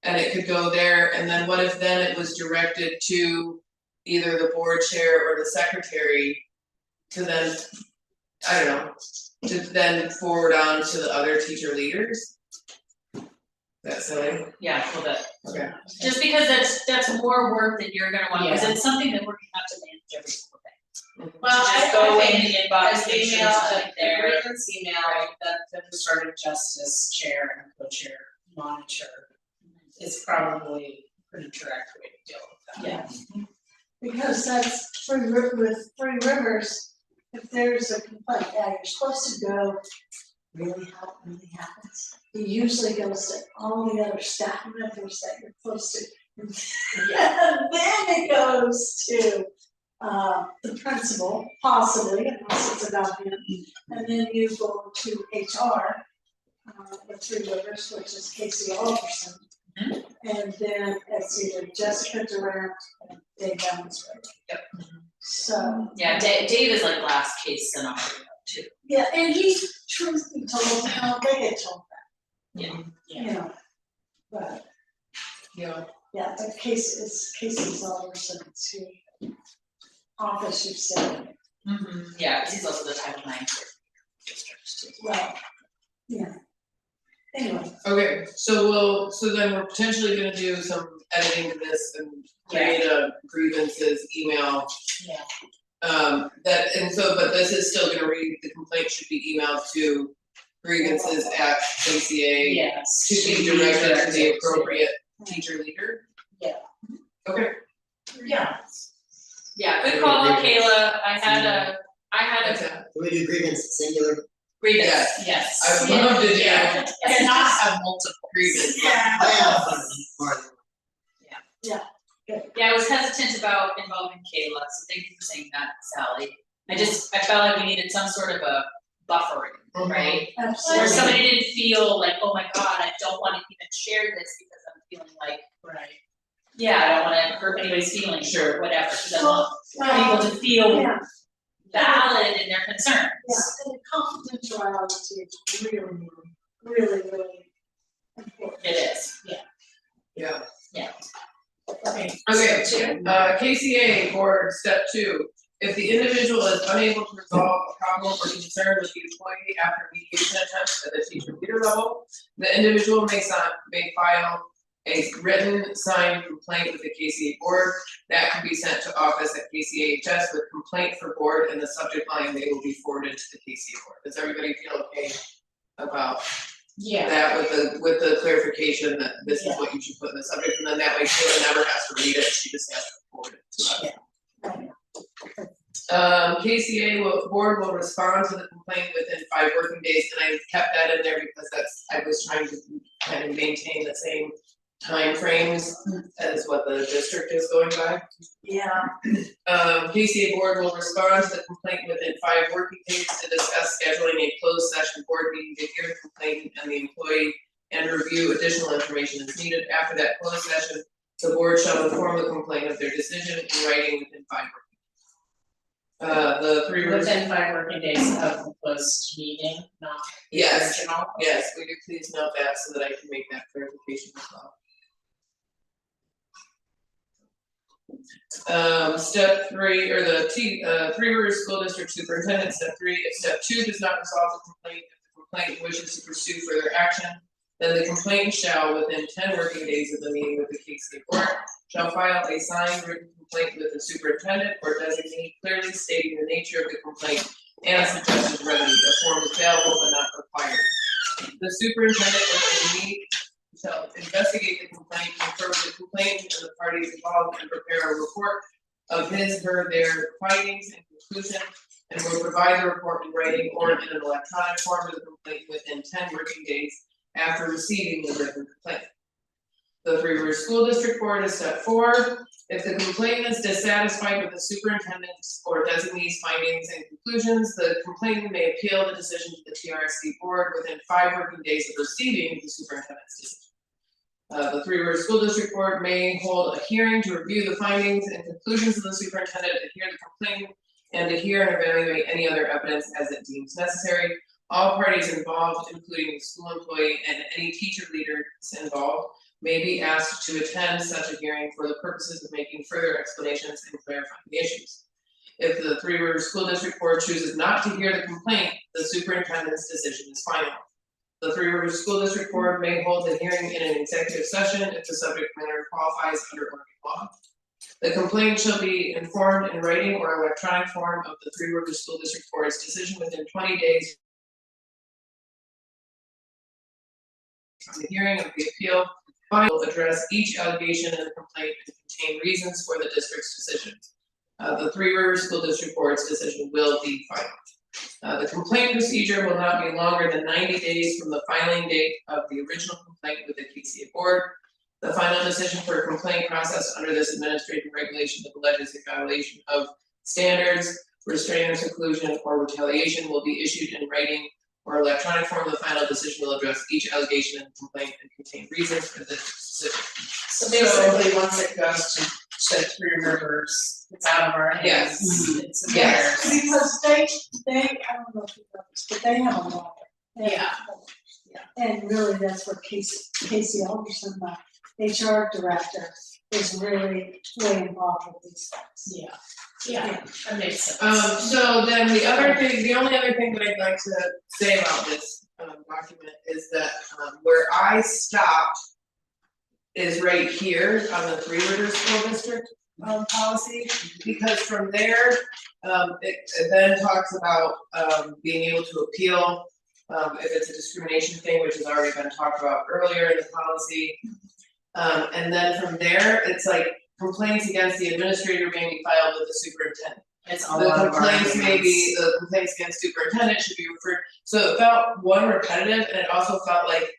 And it could go there, and then what if then it was directed to either the board chair or the secretary to then, I don't know, to then forward on to the other teacher leaders? That's silly, Yeah, a little bit. okay. Just because that's more work than you're gonna want, cause Yeah. it's something that we're gonna have to manage every single day. Well, Just go I in think the inbox, an make sure email, there's nothing a there. grievance email that was started just as chair and co-chair monitor is probably a pretty direct way to deal with that. Yeah. Because that's with Three Rivers, if there's a complaint, yeah, you're supposed to go, really how it really happens. It usually goes to all the other staff members that you're supposed to. And then it goes to the principal, possibly, unless it's about him. And then you go to HR, with Three Rivers, which is KCA person. And then it's either Jessica Durant and Dave Demonstrator. Yep. So. Yeah, Dave is like last case scenario too. Yeah, and he, truth be told, they get told that. Yeah. You know, but, Yeah. yeah, the Casey's Alderson to office, you said, Yeah, cause he's also the Title IX district too. well, yeah. Anyway, Okay, so then we're potentially gonna do some editing to this and create a grievances email. Yeah. But this is still gonna read, the complaint should be emailed to grievances at KCA. Yes. To be directed to the appropriate teacher leader? Yeah. Okay. Yeah. Yeah, good call on Kayla, I had a Okay. Can we do grievance singular? grievance. Yes. Yes. I would love to do Yeah. And not have multiple. grievance. yeah, Yeah, I was hesitant about involving Kayla, so thank you for saying that, Sally. I felt like we needed some sort of a buffering, right? absolutely. Where somebody didn't feel like, oh my god, I don't wanna even share this because I'm feeling like, Right. yeah, I don't wanna hurt anybody's feelings or Sure. whatever, cause I want Well, people to feel yeah, valid in their concerns. yeah, and the confidentiality is really, really, really important. It is. Yeah. Okay. Okay, Two. KCA board, step 2, if the individual is unable to resolve a problem or concern with the employee after mediation attempts at the teacher leader level, the individual may file a written signed complaint with the KCA board. That can be sent to office at KCHS with complaint for board in the subject line, they will be forwarded to the KCA board. Does everybody feel okay about Yeah. that with the clarification that this is what you should put in the subject, and then that way Kayla never has to read it, she just has to forward it to us. KCA board will respond to the complaint within 5 working days, and I kept that in there because I was trying to kind of maintain the same timeframes as what the district is going by. Yeah. KCA board will respond to the complaint within 5 working days to discuss scheduling a closed session board meeting to hear the complaint and the employee and review additional information as needed. After that closed session, the board shall inform the complainant of their decision in writing within 5 working days. The 3 Within 5 working days of the closed meeting, not the Yes. original. Yes, we do please note that so that I can make that clarification as well. Step 3, or the Three Rivers School District Superintendent, step 3, if step 2 does not resolve the complaint, if the complainant wishes to pursue further action, then the complainant shall, within 10 working days of the meeting with the KCA board, shall file a signed written complaint with the superintendent or designee clearly stating the nature of the complaint and a suggested remedy. A form is available but not required. The superintendent or designee shall investigate the complaint, confer with the complainant and the parties involved, and prepare a report of his, her, their findings and conclusion, and will provide the report in writing or in an electronic form to the complaint within 10 working days after receiving the written complaint. The Three Rivers School District Board is step 4. If the complainant is dissatisfied with the superintendent's or designee's findings and conclusions, the complainant may appeal the decision to the TRSD board within 5 working days of receiving the superintendent's decision. The Three Rivers School District Board may hold a hearing to review the findings and conclusions of the superintendent, to hear the complaint, and to hear and evaluate any other evidence as it deems necessary. All parties involved, including the school employee and any teacher leaders involved, may be asked to attend such a hearing for the purposes of making further explanations and clarifying the issues. If the Three Rivers School District Board chooses not to hear the complaint, the superintendent's decision is final. The Three Rivers School District Board may hold a hearing in an executive session if the subject matter qualifies under Oregon law. The complaint shall be informed in writing or electronic form of the Three Rivers School District Board's decision within 20 days from the hearing of the appeal. Will address each allegation in the complaint and contain reasons for the district's decision. The Three Rivers School District Board's decision will be final. The complaint procedure will not be longer than 90 days from the filing date of the original complaint with the KCA board. The final decision for a complaint process under this administrative regulation that alleges a violation of standards, restraining seclusion, or retaliation will be issued in writing or electronic form. The final decision will address each allegation in the complaint and contain reasons for the decision. So basically, once it goes to Three Rivers, it's out of our hands. Yes. It's in Yes. theirs. Because they, I don't know if you know this, but they have a lawyer. Yeah. And really, that's where Casey Alderson, the HR director, is really way involved with these things. Yeah, that makes sense. So then the only other thing that I'd like to say about this document is that where I stopped is right here on the Three Rivers School District policy, because from there, it then talks about being able to appeal if it's a discrimination thing, which has already been talked about earlier in the policy. And then from there, it's like complaints against the administrator may be filed with the superintendent. It's all The of our complaints hands. the complaints against superintendent should be referred, so it felt repetitive, and it also felt like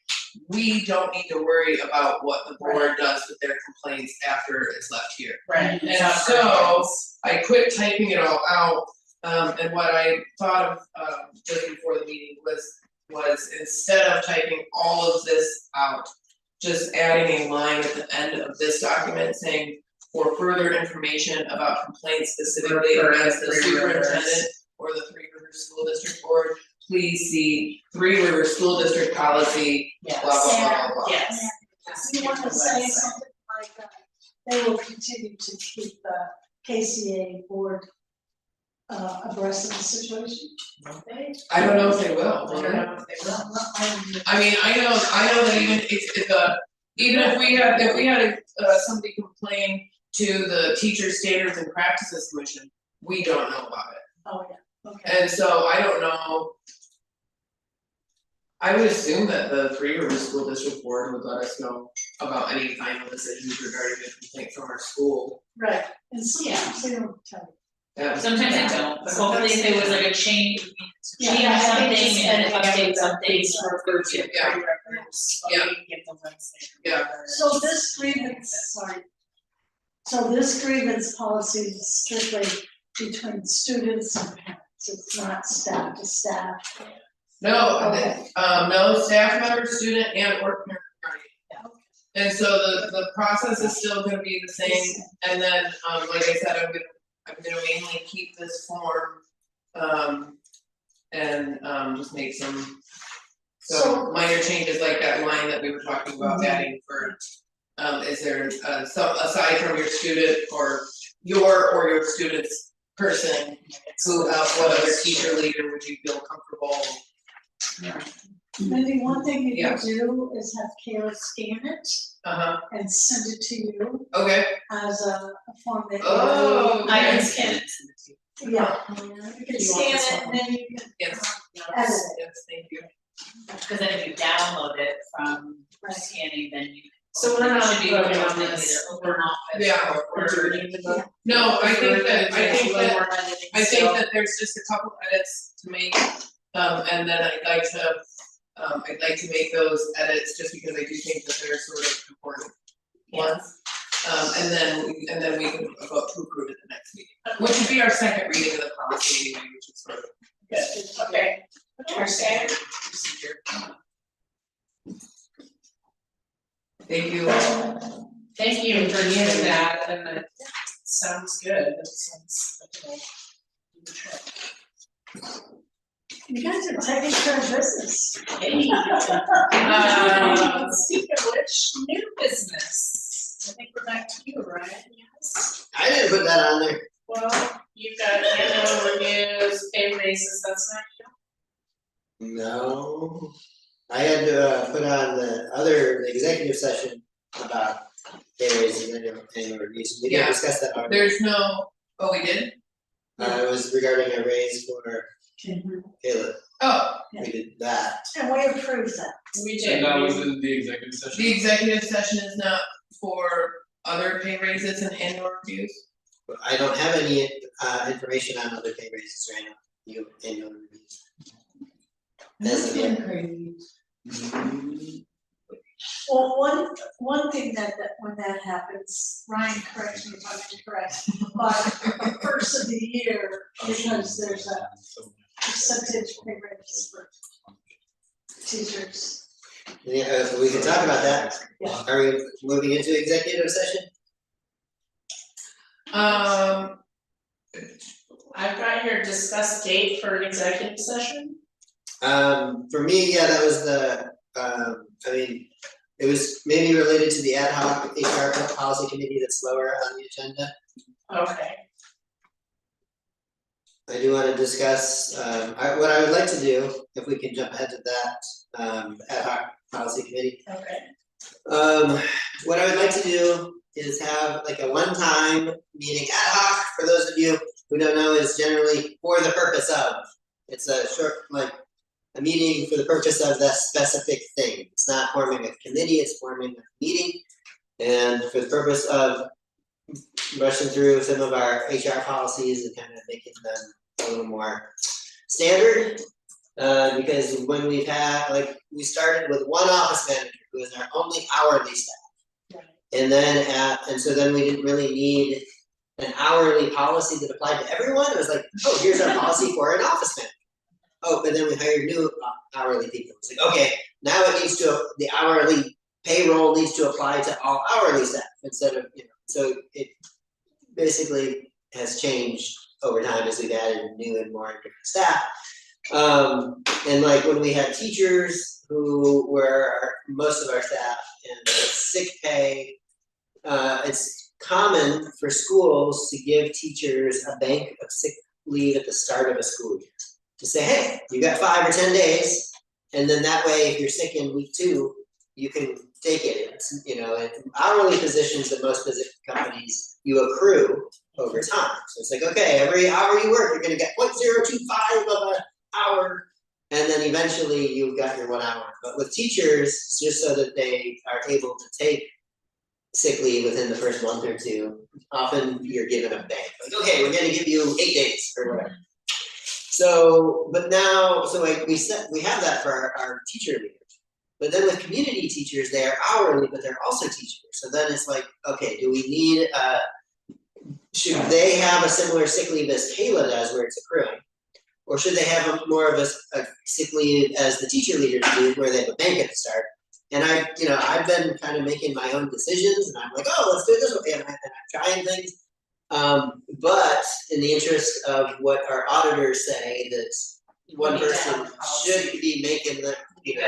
we don't need to worry about what the board does with their complaints after it's left here. Right. And so I quit typing it all out, and what I thought of just before the meeting was instead of typing all of this out, just adding a line at the end of this document saying, for further information about complaints specifically against the superintendent or the Three Rivers School District Board, please see Three Rivers School District policy, blah, blah, blah, blah, blah. Yes. You want to say something like that, they will continue to keep the KCA board abreast of the situation? I don't know if they will. I don't know if they will. I mean, I know that even if we had somebody complain to the Teacher Standards and Practices Commission, we don't know about it. Oh, yeah, okay. And so I don't know. I would assume that the Three Rivers School District Board would let us know about any final decisions regarding a complaint from our school. Right, and sometimes they don't tell you. Sometimes they don't, but hopefully if there was like a change, change Yeah, I something think just and ending update up something. with refer to Yeah. pre-reference, or Yeah. we can give the Wednesday. Yeah. So this grievance, sorry. So this grievance policy is strictly between students and parents, it's not staff to staff. No, Okay. no staff member, student and or parent guardian. And so the process is still gonna be the same, and then, like I said, I'm gonna mainly keep this form, and, just make some minor changes, like that line that we were talking about adding for, is there, some, aside from your student or your student's person, who, what other teacher leader would you feel comfortable? Maybe one thing you Yeah. could do is have Kayla scan it and send it to you Okay, as a form that you. Oh, I can okay. scan it. Yeah, you can scan it and then you can yes, edit it. yes, thank you. Cause then if you download it from Right. scanning, then you. So we're not should be voting able to on either this. open office Yeah. or Or do we Word. need to vote? No, I think that I that there's just a couple edits to make, and then I'd like to make those edits just because I do think that they're sort of important ones. And then we can vote to approve it the next meeting, which would be our second reading of the policy anyway, which is sort of Good, okay. Our Okay. standard procedure. thank you. Thank you for doing that, and that sounds good, that sounds like You guys are taking care of business. Hey. Speaking of which, new business, I think we're back to you, Ryan, yes? I didn't put that on there. Well, you've got annual reviews, pay raises, that's not you. No. I had to put on the executive session about pay raises and annual reviews. We didn't Yeah. discuss that already. There's no, oh, we did? It was regarding a raise for Caleb. Oh, We did that. And we approve that. We did. And that was in the executive session. the executive session is not for other pay raises and annual reviews? But I don't have any information on other pay raises right now. Annual reviews. As of yet. Well, one thing that when that happens, Ryan, correct me if I'm incorrect, but first of the year, because there's a percentage pay raise for teachers. Yeah, we can talk about that. Yeah. Are we moving into executive session? I've got your discuss date for an executive session. For me, yeah, that was it was maybe related to the ad hoc HR policy committee that's lower on the agenda. Okay. I do wanna discuss, what I would like to do, if we can jump ahead to that, ad hoc policy committee. Okay. What I would like to do is have like a one-time meeting ad hoc, for those of you who don't know, is generally for the purpose of. It's a short, like, a meeting for the purpose of that specific thing. It's not forming a committee, it's forming a meeting. And for the purpose of rushing through some of our HR policies and kind of making them a little more standard. Because when we've had, like, we started with one office manager who is our only hourly staff. Right. And then, and so then we didn't really need an hourly policy that applied to everyone. It was like, oh, here's our policy for an office manager. Oh, but then we hired new hourly people. It's like, okay, now it needs to, the hourly payroll needs to apply to all hourly staff instead of, so it basically has changed over time as we've added new and more different staff. And like when we had teachers who were most of our staff and sick pay, it's common for schools to give teachers a bank of sick leave at the start of a school year. To say, hey, you got 5 or 10 days, and then that way, if you're sick in week 2, you can take it. It's, in hourly positions at most companies, you accrue over time. So it's like, okay, every hour you work, you're gonna get 0.025 of an hour, and then eventually you've got your 1 hour. But with teachers, it's just so that they are able to take sick leave within the first month or two, often you're given a bank, like, okay, we're gonna give you 8 days or whatever. So, but now, so like we have that for our teacher leaders. But then with community teachers, they are hourly, but they're also teachers. So then it's like, okay, do we need, should they have a similar sick leave as Kayla does where it's accruing? Or should they have more of a sick leave as the teacher leaders do, where they have a bank at the start? And I've been kind of making my own decisions, and I'm like, oh, let's do it this way, and I'm trying things. But in the interest of what our auditors say, that one person should be making the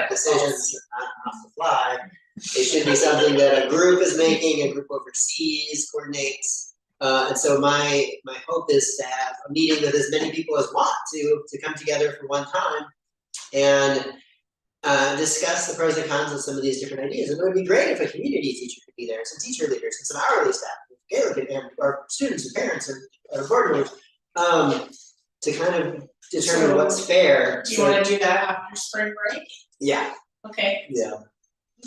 decisions off the fly. It should be something that a group is making, a group oversees, coordinates. And so my hope is to have a meeting with as many people as want to come together for one time and discuss the pros and cons of some of these different ideas. And it would be great if a community teacher could be there, some teacher leaders, and some hourly staff, and our students and parents and our board members, to kind of determine what's fair. Do you wanna do that after spring break? Yeah. Okay. Yeah.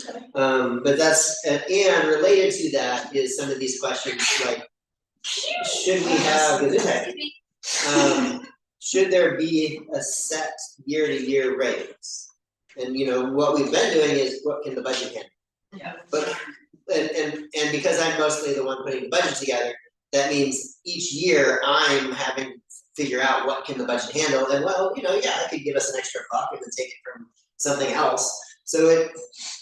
Okay. But that's, and related to that is some of these questions like, should we have, should there be a set year-to-year raise? And what we've been doing is, what can the budget handle? Yeah. But, and because I'm mostly the one putting the budget together, that means each year I'm having to figure out what can the budget handle, and I could give us an extra buck and then take it from something else. So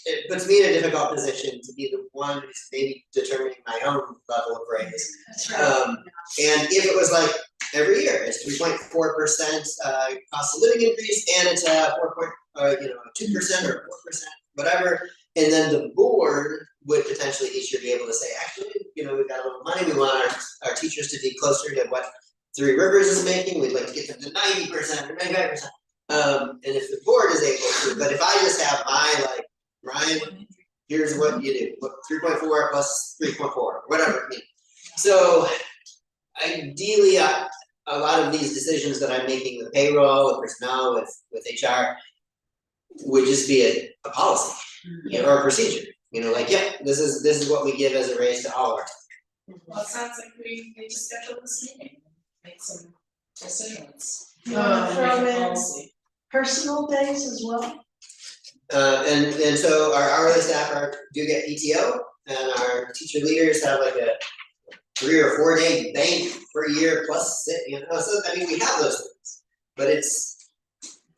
it puts me in a difficult position to be the one who's maybe determining my own level of raise. That's right. And if it was like every year, it's 3.4% cost of living increase, and it's a 2% or 4%, whatever, and then the board would potentially each year be able to say, actually, we've got a little money, we want our teachers to be closer to what Three Rivers is making, we'd like to get them to 90% or 95%. And if the board is able to, but if I just have my Ryan, here's what you do, 3.4 plus 3.4, whatever. So ideally, a lot of these decisions that I'm making with payroll, with personnel, with HR, would just be a policy or a procedure. This is what we give as a raise to all of our. Well, it sounds like we need to schedule this meeting, make some decisions. You wanna throw Make a in policy. personal days as well? And so our hourly staff do get PTO, and our teacher leaders have like a 3 or 4 day bank per year plus sick, so we have those things, but it's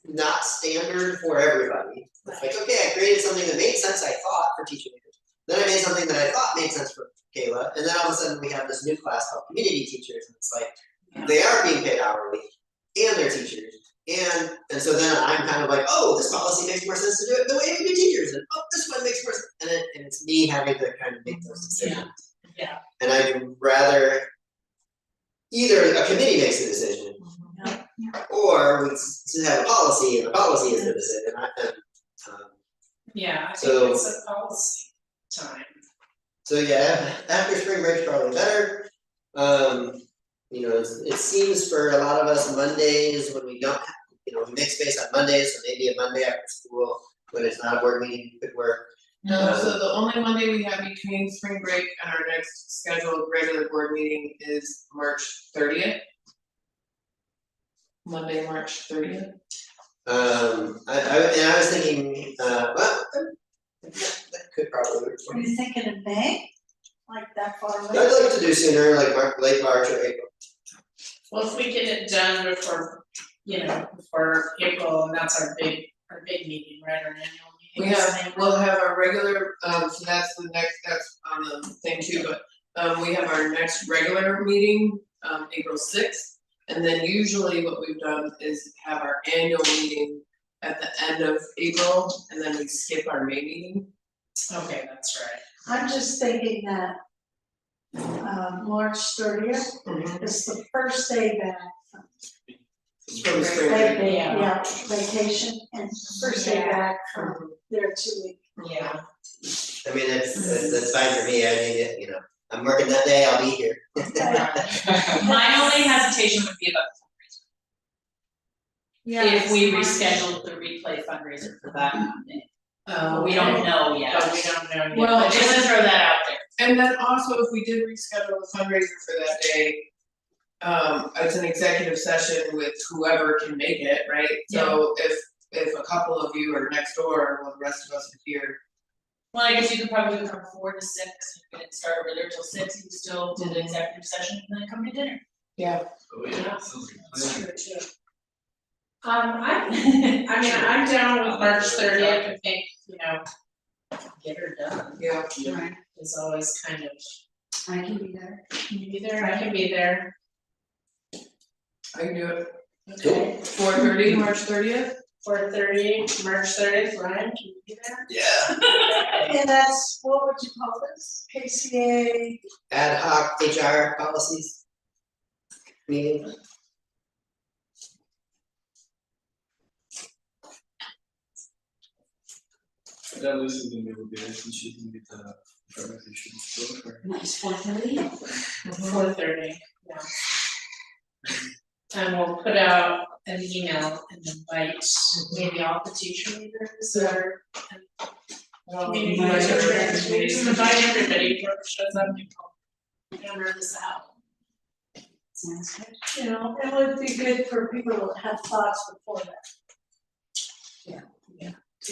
not standard for everybody. It's like, okay, I created something that made sense, I thought, for teacher leaders. Then I made something that I thought made sense for Kayla, and then all of a sudden we have this new class called community teachers, and it's like, they are being paid hourly, and they're teachers. And so then I'm kind of like, oh, this policy makes more sense to do it the way we do teachers, and oh, this one makes more sense, and it's me having to kind of make those decisions. Yeah. And I'd rather either a committee makes the decision, or we have a policy, and the policy is the decision. Yeah, I So- think it's a policy time. So yeah, after spring break's probably better. It seems for a lot of us Mondays when we don't have, we make space on Mondays, so maybe a Monday after school when it's not a board meeting could work. No, so the only Monday we have between spring break and our next scheduled regular board meeting is March 30th. Monday, March 30th. I was thinking, that could probably work. Are you thinking of May? Like that far away? I'd like to do sooner, like late March or April. Well, if we get it done before April, and that's our big meeting, right, our annual meeting. We'll have our regular, so that's on the thing too, but we have our next regular meeting, April 6th. And then usually what we've done is have our annual meeting at the end of April, and then we skip our May meeting. Okay, that's right. I'm just thinking that March 30th is the first day back From spring from break. vacation, and first day back from their 2 week. Yeah. That's fine for me, I'm working that day, I'll be here. My only hesitation would be about the fundraiser. If we rescheduled the replay fundraiser for that Monday. We don't know yet. But we don't know yet. Well, just to throw that out there. And then also if we did reschedule the fundraiser for that day, it's an executive session with whoever can make it, right? So if a couple of you are next door, while the rest of us are here. Well, I guess you could probably do from 4 to 6, and get it started over there till 6, you could still do the executive session and then come to dinner. Yeah. Oh, yeah, sounds like a plan. True too. I mean, I'm down with March 30th, I think, get her done. Yeah. Is always kind of, I can be there. can you be there? I can be there. I can do it. Okay. 4:30, March 30th? 4:30, March 30th, Ryan, can you be there? Yeah. And that's, what would you call this? KCA, Ad hoc HR policies meeting. That Lucy's gonna be able to do this, and she can get the presentation still for. nice 4:30. 4:30, yeah. And we'll put out an email and invite maybe all the teacher leaders or. Community invite leaders, everybody. we just invite everybody who shows up and hammer this out. Sounds good. It would be good for people to have thoughts before that.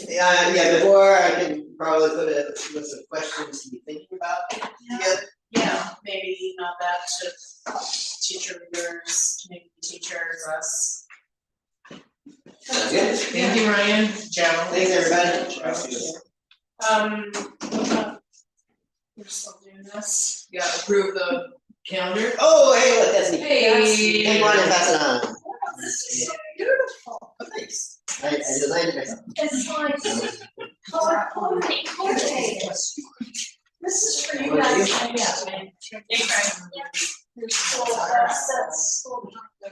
Yeah, before I can probably put a list of questions to be thinking about together. Yeah, maybe email that to teacher leaders, community teachers, us. Sounds good. Thank you, Ryan. Joe. Thanks, everybody. We're still doing this. Yeah, approve the calendar. Oh, hey, look, that's me. Hey. Take one and pass it on. Oh, this is so beautiful. Oh, thanks. I designed it myself. It's like coordinated. This is for you guys. There's school offsets, school.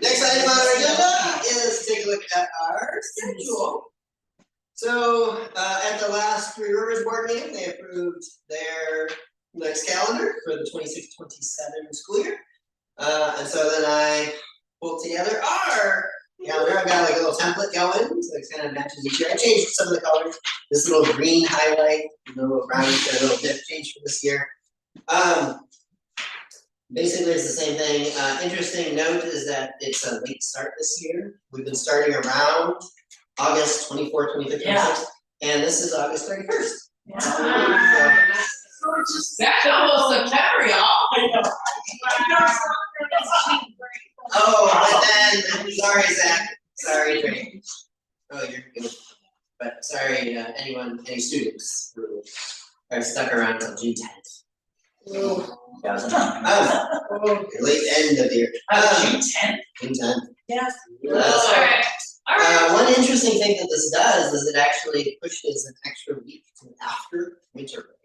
Next item on our agenda is take a look at our schedule. So, at the last Three Rivers Board meeting, they approved their next calendar for the 26-27 school year. And so then I pulled together our calendar. I've got like a little template going, so it kind of matches each year. I changed some of the colors. This little green highlight, the little brown, got a little bit change for this year. Basically, it's the same thing. Interesting note is that it's a late start this year. We've been starting around August 24th, 25th, 26th, and this is August 31st. So it's just. That's almost September, y'all. Oh, but then, sorry, Zach, sorry, Drake. Oh, you're good. But sorry, any students who are stuck around until June 10th. Late end of the year. June 10th? June 10th. Yeah. Alright. One interesting thing that this does is it actually pushes an extra week to after winter break.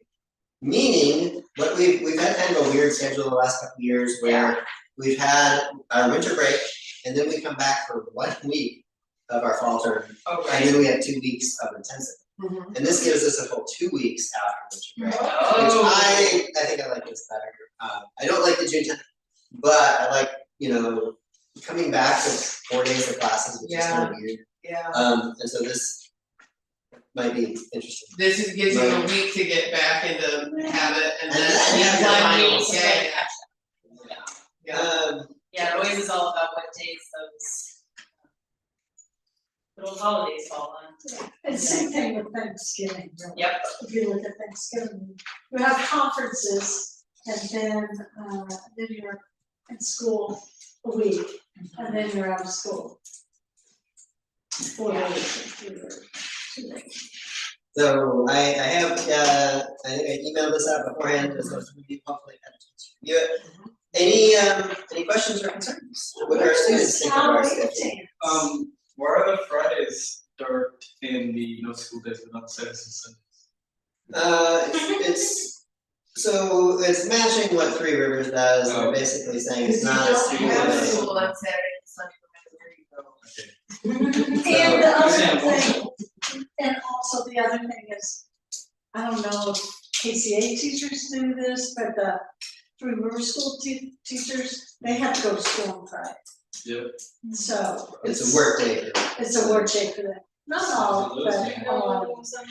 Meaning, what we've had kind of a weird schedule the last couple of years where we've had our winter break and then we come back for 1 week of our fall term. And then we have 2 weeks of intensive. And this gives us a full 2 weeks after winter break. Which I think I like this better. I don't like the June 10th, but I like, coming back to 4 days of classes, which is kind of weird. Yeah. And so this might be interesting. This is gives you a week to get back into habit and And then then you have you have one the week, finals. yeah. Yeah, it always is all about what days those little holidays fall on. And same thing with Thanksgiving. Really. Yep. If you look at Thanksgiving, you have conferences and then you're in school a week and then you're out of school. 4 days, 3 days, 2 days. So I have, I think I emailed this out beforehand, as most of you hopefully had a chance to review it. Any questions or concerns? What are our students think of our schedule? Why are the Fridays dark in the no school days but not Saturdays and Sundays? It's matching what Three Rivers does, they're basically saying it's not a student Have day. school on Saturday and Sunday, no matter where you go. And the other example. thing, and also the other thing is, I don't know if KCA teachers do this, but the Three River School teachers, they have to go to school on Friday. Yep. So. It's a work day for them. It's a work day for them, not all, but a lot of them.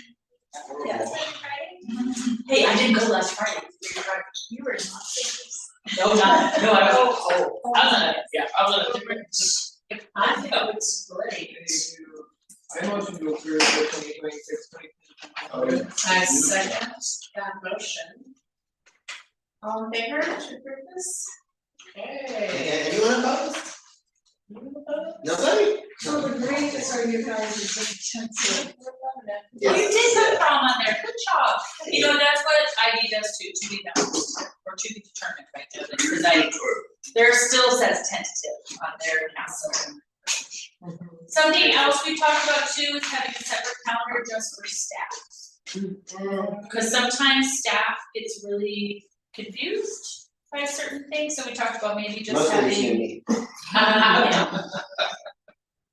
Yeah. Hey, I didn't go last Friday. You were not serious. No, not, no, I was on a, yeah, I was on a different. I think it's great. I motion to approve the 2026-2027. I second that motion. All in favor to approve this? Okay. Anyone opposed? You vote? Nobody? So the grades are you guys' intensive? You did put prom on there, good job. You know, that's what ID does too, to be announced, or to be determined, right, because there still says tentative on their council. Something else we talked about too is having a separate calendar just for staff. Because sometimes staff gets really confused by certain things, so we talked about maybe just Mostly having. it's you and me.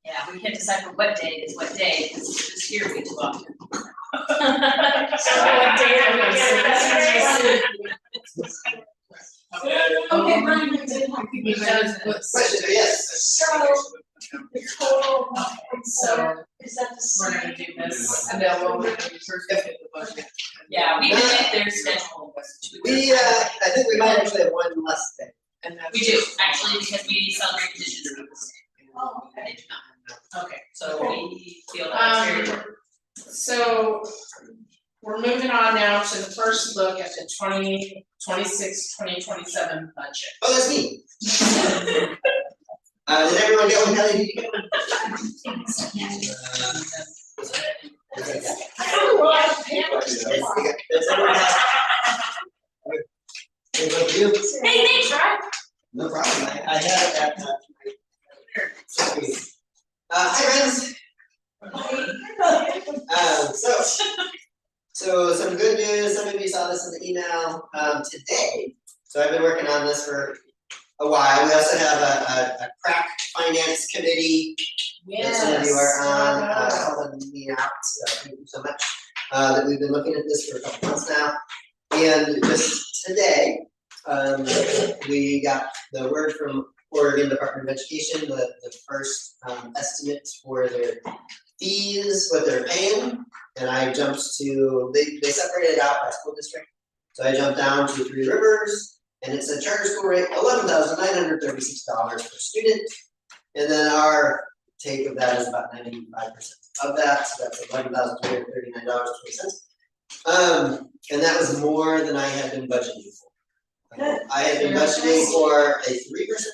Yeah, we can't decipher what day is what day, because it's just here way too often. So what day are we Okay, Brian, we did have to be done. Question, yes. So the total, so is that the We're same? gonna do this, and then we'll first get the budget. Yeah, we mimic their schedule to. We, I think we might actually have one less day. And that's. We do, actually, because we celebrate Indigenous Peoples' Day. Oh, okay. They do not. Okay, so we feel that's very important. So we're moving on now to the first look at the 2026-2027 budget. Oh, that's me. Did everyone get one? Kelly, did you get one? I have a lot of papers. Does everyone have? Anyone do? Hey, thanks, Ryan. No problem, I have it at, hi friends. So some good news, some of you saw this in the email, today. So I've been working on this for a while. We also have a crack finance committee that some of you are on, helping me out, so thank you so much. That we've been looking at this for a couple months now. And just today, we got the word from Oregon Department of Education, the first estimate for their fees, what they're paying. And I jumped to, they separated out by school district. So I jumped down to Three Rivers, and it's a charter school rate, $11,936 per student. And then our take of that is about 95% of that, so that's $11,239.20. And that was more than I had been budgeting for. I had been budgeting for a 3%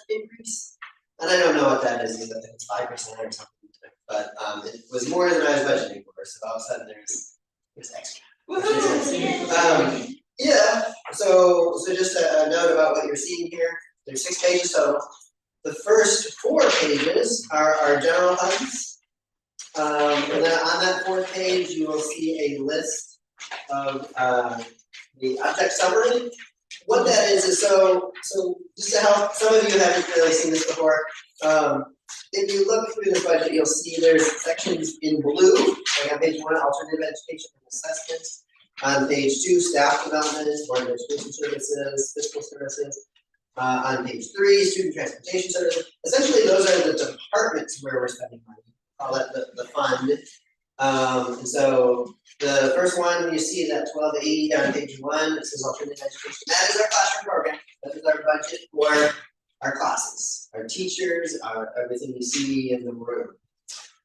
increase, and I don't know what that is, if it's 5% or something. But it was more than I was budgeting for, so all of a sudden there's extra. Yeah, so just a note about what you're seeing here. There's 6 pages total. The first 4 pages are our general funds. And then on that 4th page, you will see a list of the object summary. What that is so just to help, some of you haven't really seen this before. If you look through the budget, you'll see there's sections in blue, like on page 1, alternative education and assessment. On page 2, staff development, board of education services, fiscal services. On page 3, student transportation services. Essentially, those are the departments where we're spending money. Call that the fund. And so the first one, you see that 1280 on page 1, it says alternative education. That is our classroom program. That is our budget for our classes, our teachers, everything you see in the room.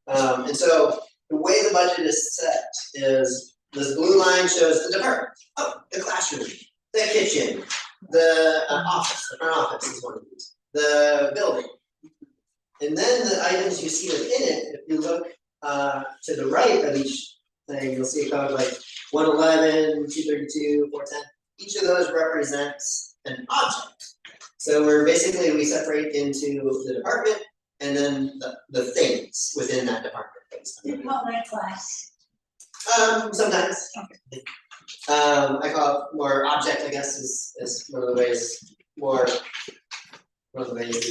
And so the way the budget is set is this blue line shows the department. Oh, the classroom, the kitchen, the office, the front office is one of these, the building. And then the items you see within it, if you look to the right of each thing, you'll see a code like 111, 232, 410. Each of those represents an object. So we separate into the department and then the things within that department. You call that class? Sometimes. I call it more object, I guess, is one of the ways is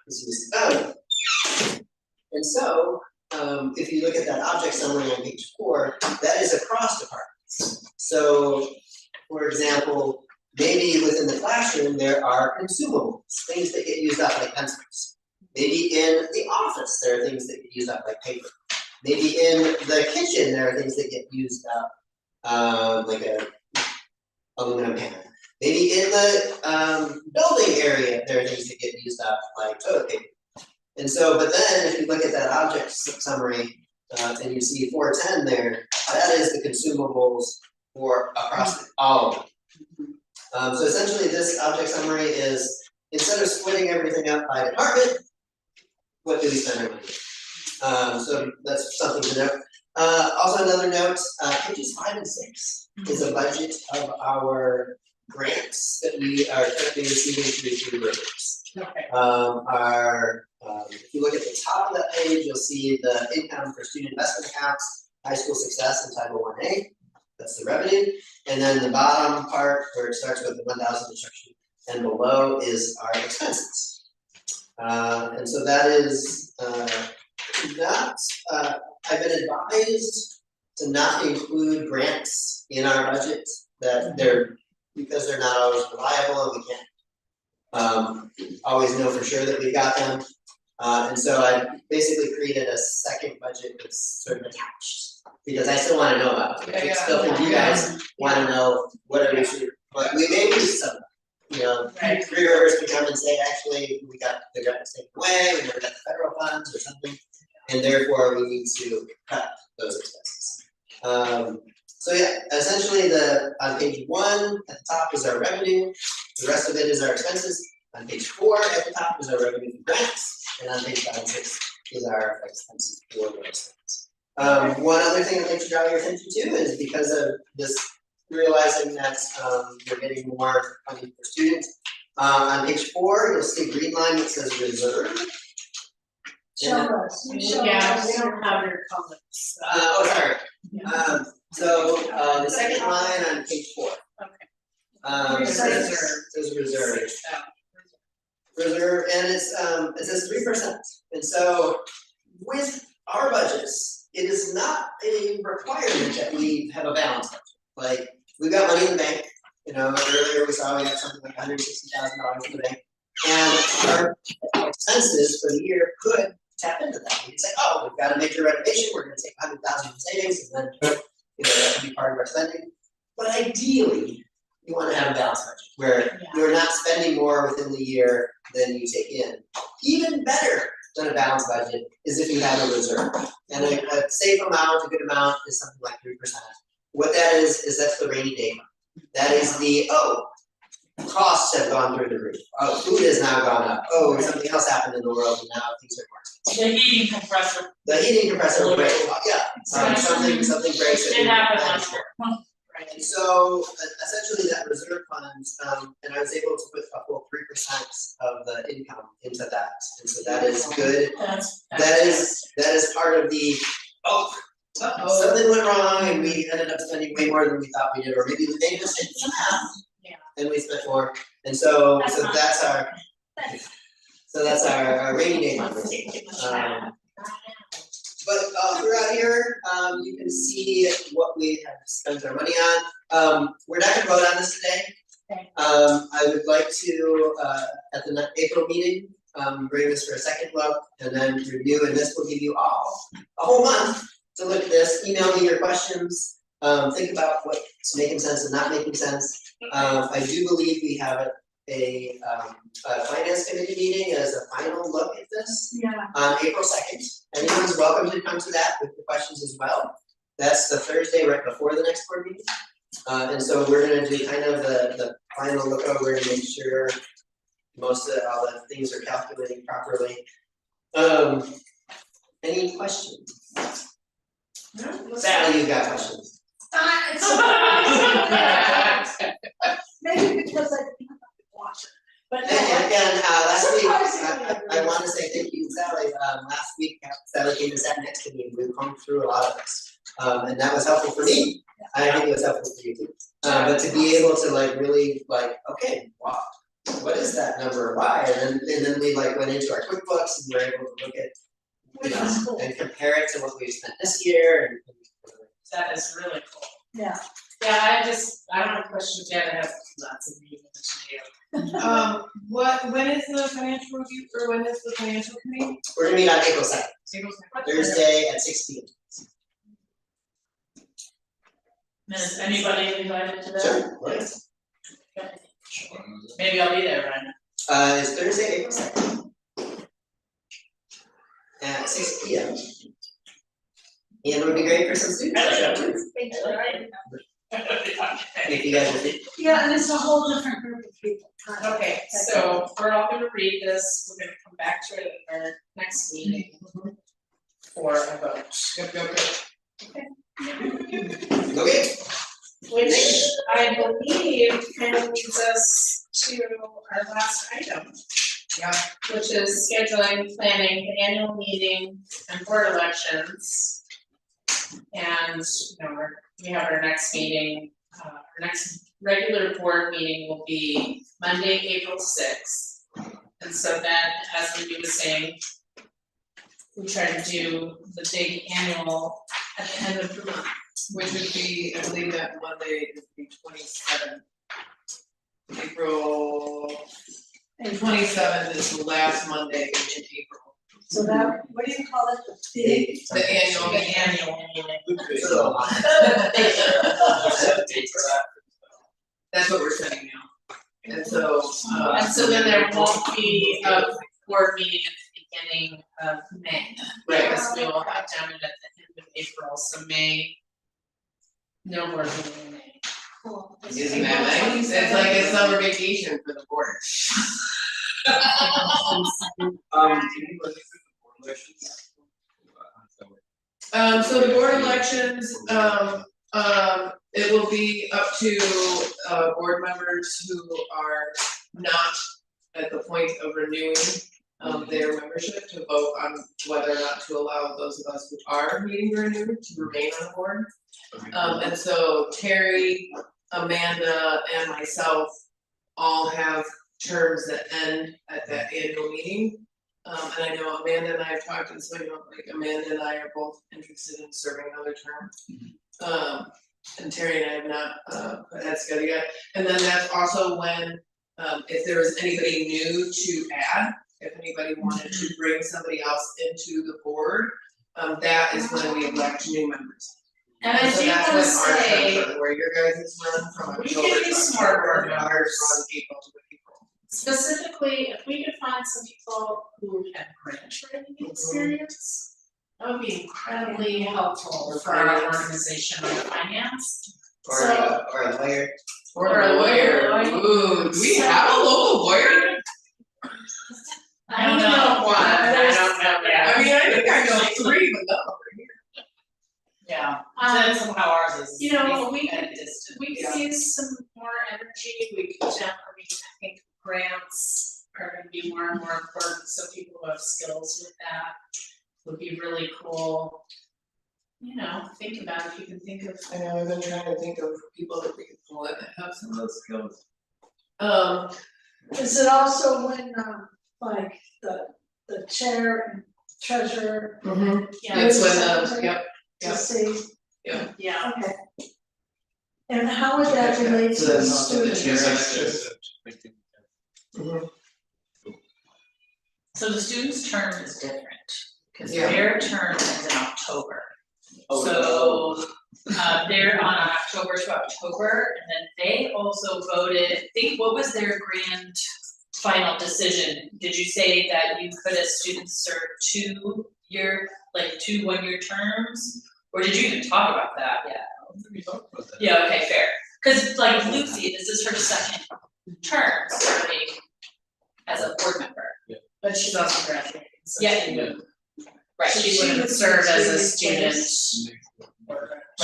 used. And so, if you look at that object summary on page 4, that is across departments. So, for example, maybe within the classroom there are consumables, things that get used up like pencils. Maybe in the office there are things that get used up like paper. Maybe in the kitchen there are things that get used up like a aluminum pan. Maybe in the building area, there are things that get used up, like toilet paper. And so, but then if you look at that object summary, and you see 410 there, that is the consumables for across all of them. So essentially this object summary is, instead of splitting everything up by department, what do we spend our money on? So that's something to note. Also another note, pages 5 and 6 is a budget of our grants that we are currently receiving through Three Rivers. Okay. If you look at the top of that page, you'll see the income for student investment accounts, high school success and 501A. That's the revenue. And then the bottom part where it starts with the 1,000 instruction and below is our expenses. And so that is not, I've been advised to not include grants in our budget, that because they're not always reliable and we can't always know for sure that we've got them. And so I basically created a second budget that's sort of attached, because I still want to know about it. I still think you guys want to know what are we should, but we may lose some. You know, Three Rivers can come and say, actually, we got the grants taken away, we never got the federal funds or something, and therefore we need to cut those expenses. So yeah, essentially on page 1 at the top is our revenue, the rest of it is our expenses. On page 4 at the top is our revenue from grants, and on page 5 and 6 is our expenses for those things. One other thing I'd like to draw your attention to is, because of this, realizing that you're getting more funding per student. On page 4, you'll see a green line that says reserve. Show us, you show Yeah, us. we don't have your comments. Sorry. So the second line on page 4. Okay. Says reserve. Reserve, and it says 3%. And so with our budgets, it is not a requirement that we have a balance budget. Like, we've got money in the bank, you know, earlier we saw we got something like $160,000 in the bank. And our expenses for the year could tap into that. We could say, oh, we've got a major renovation, we're gonna take 100,000 in savings, and then, you know, that could be part of our spending. But ideally, you wanna have a balanced budget, where you're not spending more within the year than you take in. Even better than a balanced budget is if you have a reserve. And a safe amount, a good amount, is something like 3%. What that is that's the rainy day fund. That is the, costs have gone through the roof. Oh, food has now gone up. Oh, something else happened in the world and now things are more expensive. The heating compressor. The heating compressor breaks, something breaks. It happened last year. And so essentially that reserve fund, and I was able to put a full 3% of the income into that. And so that is good. That is part of the, something went wrong and we ended up spending way more than we thought we did, or maybe we made a mistake in math. And we spent more. And so that's our rainy day fund. But throughout here, you can see what we have spent our money on. We're not gonna vote on this today. I would like to, at the April meeting, bring this for a second look and then review, and this will give you all a whole month to look at this. Email me your questions, think about what's making sense and not making sense. I do believe we have a finance committee meeting as a final look at this on April 2nd. Anyone's welcome to come to that with the questions as well. That's the Thursday right before the next board meeting. And so we're gonna do kind of the final look over and make sure most of all the things are calculating properly. Any questions? Sally, you got questions? Maybe because I didn't watch it, but. And last week, I want to say thank you to Sally. Last week, Sally came and sat next to me and we combed through a lot of this. And that was helpful for me. I think it was helpful for you too. But to be able to like really like, okay, wow, what is that number? Why? And then we like went into our QuickBooks and we were able to look at, you know, and compare it to what we spent this year. And That is really cool. Yeah. Yeah, I don't have questions yet, I have lots of meetings to do. When is the financial review, or when is the financial committee? we're gonna meet on April 2nd, Thursday at 6 p.m. Is anybody invited to that? Sure, right. When was it? Maybe I'll be there, Ryan. It's Thursday, April 2nd. At 6 p.m. And it would be great for some students to show up too, if you guys are free. Yeah, and it's a whole different group of people. Okay, so we're all gonna read this, we're gonna come back to it at our next meeting for a vote. Okay. Which I believe kind of leads us to our last item. Yeah. Which is scheduling, planning, the annual meeting and board elections. And, we have our next meeting, our next regular board meeting will be Monday, April 6th. And so then, as Wendy was saying, we try to do the big annual at the end of the month. Which would be, I believe that Monday would be 27th. April, and 27th is the last Monday in April. So that, what do you call it? The The annual meeting. It's a little hot. That's what we're setting now. And so, And so then there won't be a board meeting at the beginning of May. Right. Because we will have done it at the end of April, so May. No board meeting in May. Cool. isn't that nice? It's like a summer vacation for the board. Do you want to do the board elections? So the board elections, it will be up to board members who are not at the point of renewing their membership to vote on whether or not to allow those of us who are needing to renew to remain on the board. And so Terry, Amanda, and myself all have terms that end at that annual meeting. And I know Amanda and I have talked, and so I know like Amanda and I are both interested in serving another term. And Terry and I have not put heads together yet. And then that's also when, if there was anybody new to add, if anybody wanted to bring somebody else into the board, that is when we elect new members. And I So do that's wanna when our say, terms are, where your guys' run from we October could to use more October, board and ours members. run April to April. specifically, if we could find some people who have grant writing experience, that would be incredibly helpful for our organization on finance. Or a lawyer. Or a lawyer, ooh, do we have a local lawyer? I don't know one, I don't know, yeah. I mean, I think I know three, but not over here. Yeah, that's how ours is. You know, we at could- a distance. We could use some more energy, we could I think grants are gonna be more and more important, so people who have skills with that would be really cool. Think about if you can think of. I know, I've been trying to think of people that we could pull in that have some of those skills. Is it also when, like, the chair and treasurer Yeah, It's when Something. yep, to see? yeah, Okay. And how would that relate to So the that's not the students? So the student's term is different, cause Yeah. their term ends in October. So, they're on October to October, and then they also voted, what was their grand final decision? Did you say that you could as students serve 2 one-year terms? Or did you even talk about that? Yeah. I don't think we talked about that. Yeah, okay, fair. Cause like Lucy, this is her second term serving as a board member. but she's also graduating, so Yeah. she would, Right, she she wouldn't would serve as a be student. replaced.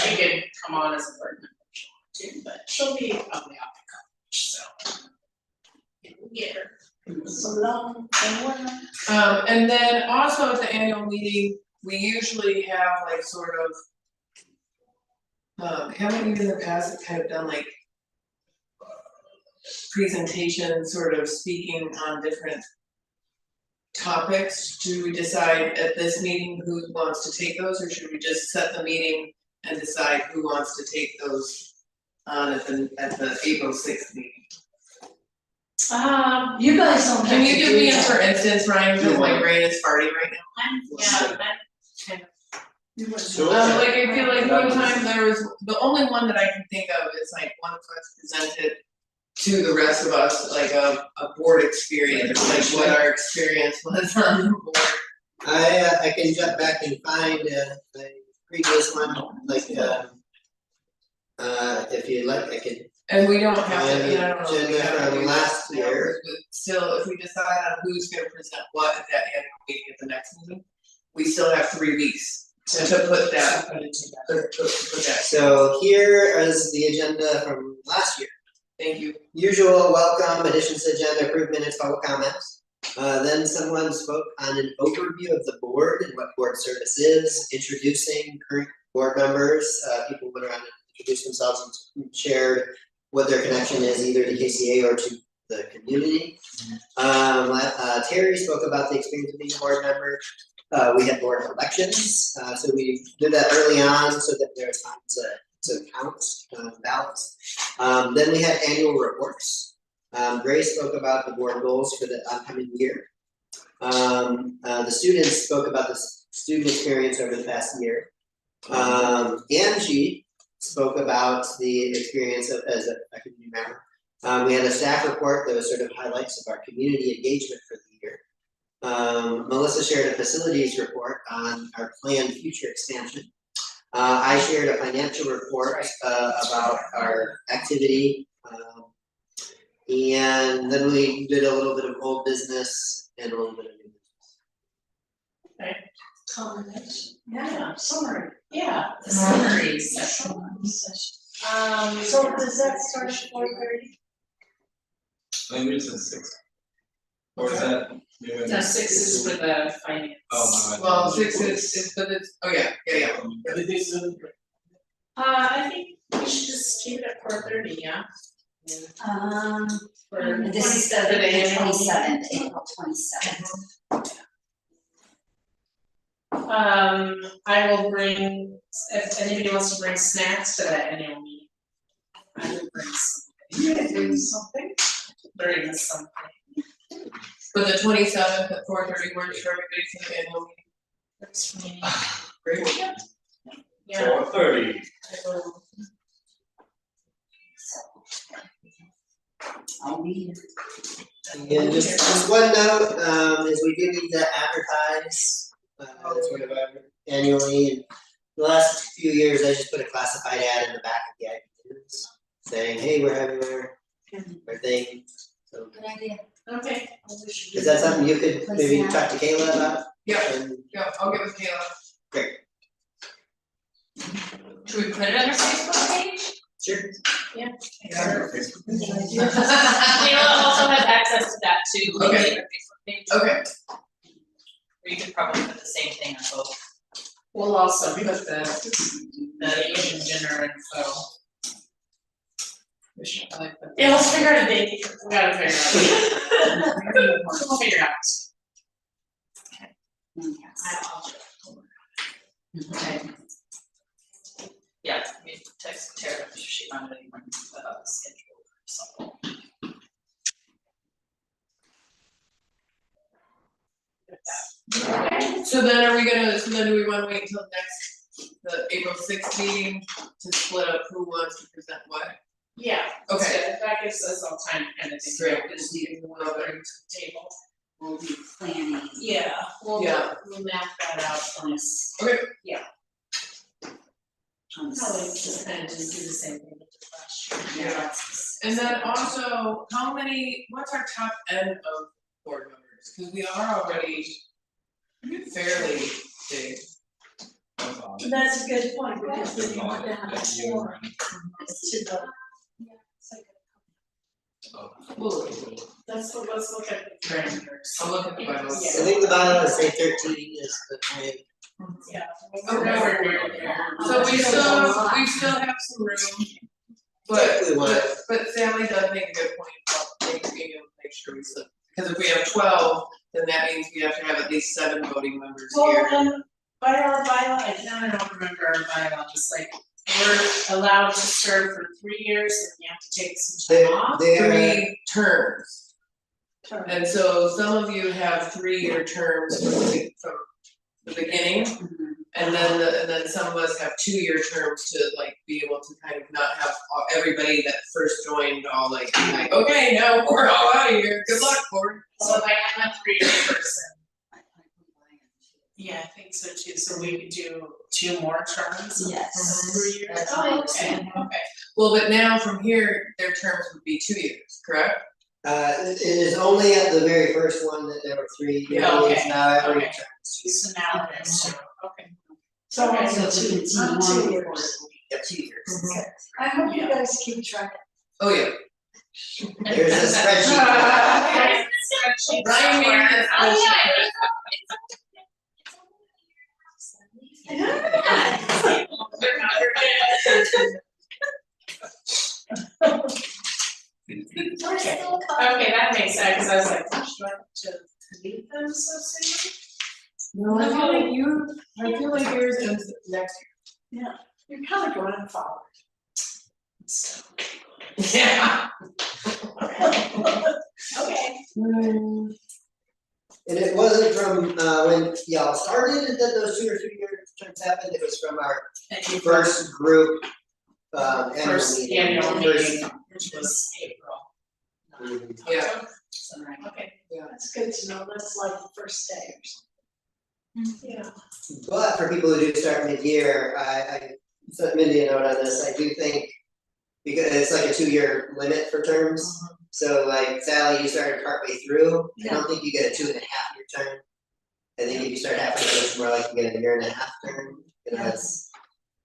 She could come on as a board member if she wanted to, but she'll be probably out of college, so. We'll get her. So long, and when, and then also at the annual meeting, we usually have like sort of. Haven't we in the past kind of done like presentations, sort of speaking on different topics? Do we decide at this meeting who wants to take those, or should we just set the meeting and decide who wants to take those on at the April 6th meeting? you guys don't have to Can you give me a do for that. instance, Ryan, because my brain is farting right now? I'm kind of, You wouldn't So- do Like I feel like one time there was, the only one that I can think of is like one of us presented to the rest of us, like a board experience, like what our experience was on the board. I can jump back and find the previous one, like if you'd like, I can. And we don't have to, And and I don't know if we agenda have to from do that last now, year. but still, if we decide on who's gonna present what at that annual meeting at the next meeting, we still have 3 weeks to put that, to put that. So here is the agenda from last year. Thank you. Usual welcome, additions to agenda, approved minutes, public comments. Then someone spoke on an overview of the board and what board service is, introducing current board members. People went around and introduced themselves and shared what their connection is either to KCA or to the community. Terry spoke about the experience of being a board member. We had board elections, so we did that early on so that there's time to count ballots. Then we had annual reports. Grace spoke about the board goals for the upcoming year. The students spoke about the student experience over the past year. Angie spoke about the experience as a community member. We had a staff report that was sort of highlights of our community engagement for the year. Melissa shared a facilities report on our planned future expansion. I shared a financial report about our activity. And then we did a little bit of old business and a little bit of new business. Combination, yeah, summary. Yeah, the summary session. So does that start at 4:30? I think it's at 6. Or is that? maybe- No, 6 is for the finance. Oh, my bad. Well, 6 is, but it's, oh yeah. I think we should just keep it at 4:30, yeah? For This is for the annual meeting. 27th, April 27th. I will bring, if anybody wants to bring snacks to that annual meeting. I will bring something. Bring something. Bring something. But the 27th at 4:30 works for everybody for the annual meeting. Works for me. Great. Yeah, 4:30. I will. I'll be here. And just one note, is we do need to advertise, sort of annually. And the last few years, I just put a classified ad in the back of the iTunes saying, hey, we're having our thing. So, Good idea. Okay. is that something you could maybe talk to Kayla about? Yeah, And yeah, I'll get with Kayla. great, Should we put it on our Facebook page? sure. Yeah. Kayla also has access to that too, like Okay. our Facebook page. Okay. Or you could probably put the same thing on both. We'll also put the Asian dinner info. We should probably put Yeah, let's figure out a date. We gotta figure out. We'll figure it out. I'll Okay. Yeah, we text Tara if she found anyone about the schedule or something. So then are we gonna, so then do we wanna wait until the April 6th meeting to split up who wants to present what? Yeah, Okay. that's good. That gives us all time to kind of think Great. about this, need one other to the table. We'll be planning Yeah, we'll map that out on this. Okay. On this. Probably just kind of just do the same thing with the last year. Yeah, that's- And then also, what's our top end of board members? Cause we are already fairly big. That's a good point, because then you want to have a forum to the. Let's look at the parameters. I'll look at the bylaws. I think the bylaws say 13 is the time. Yeah. Okay. Nowhere near there. So we still have some room, Typically one. but Sally does make a good point about being able to make sure we slip. Because if we have 12, then that means we have to have at least 7 voting members here. Well, by our bylaw, I don't remember our bylaw, just like, we're allowed to serve for 3 years and we have to take some time off. They're 3 terms. And so some of you have 3-year terms from the beginning, And then some of us have 2-year terms to like be able to kind of not have everybody that first joined all like, okay, now we're all out of here, good luck, board. So like I'm a 3-year person. Yeah, I think so too, so we could do 2 more terms? Yes. 3 years? That's Oh, my okay, understanding. okay. Well, but now from here, their terms would be 2 years, correct? It is only at the very first one that there were 3 years, Okay, now every okay. term is 2 years. So now it is 2, okay. So Okay, only So if we two, not continue 2 on before, years. it will be 2 years. Okay. I hope you Yeah. guys keep track. Oh, yeah. There's a spreadsheet. There's a spreadsheet Brian made somewhere. this Oh, yeah, Okay, that makes sense, 'cause I was like, gosh, do I have to delete them so soon? No, I feel like yours ends next You're kind of grandfather. So, year. Yeah. okay. And it wasn't from when y'all started that those 2 or 3 year terms happened, it was from our first group annual First meeting. annual First- meeting, which was April. Mhm. Yeah. Okay. That's good to know, that's like the first day or something. Yeah. But for people who do start mid-year, I sent Mindy a note on this, I do think, because it's like a 2-year limit for terms. So like Sally, you started partway through, I don't think you get a 2.5-year term. I think if you start halfway through, it's more like you get a 1.5-year term, you know, it's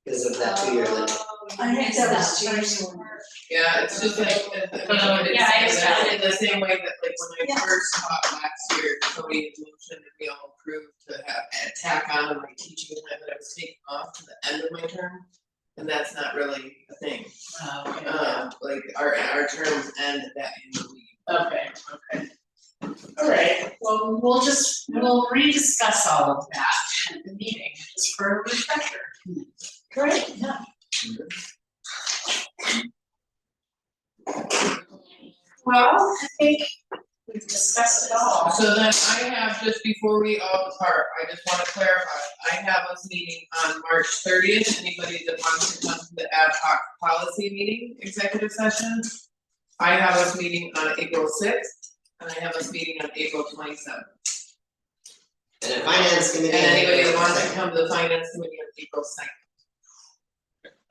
because of that 2-year limit. I think that was That James. first one. Yeah, it's just like, Yeah, I it's understand. in the same way that like when Yeah. I first taught last year, somebody motioned that we all approved to have a tack on my teaching time that I was taking off to the end of my term. And that's not really a thing, Okay, like our terms end at that annual leave. okay. Alright, well, we'll rediscuss all of that at the meeting, just for a refresher. Great, yeah. Well, I think we've discussed it all. So then I have, just before we all depart, I just wanna clarify, I have us meeting on March 30th, anybody that wants to come to the ad hoc policy meeting, executive session. I have us meeting on April 6th, and I have us meeting on April 27th. And a finance committee. And anybody that wants to come to the finance committee on April 2nd.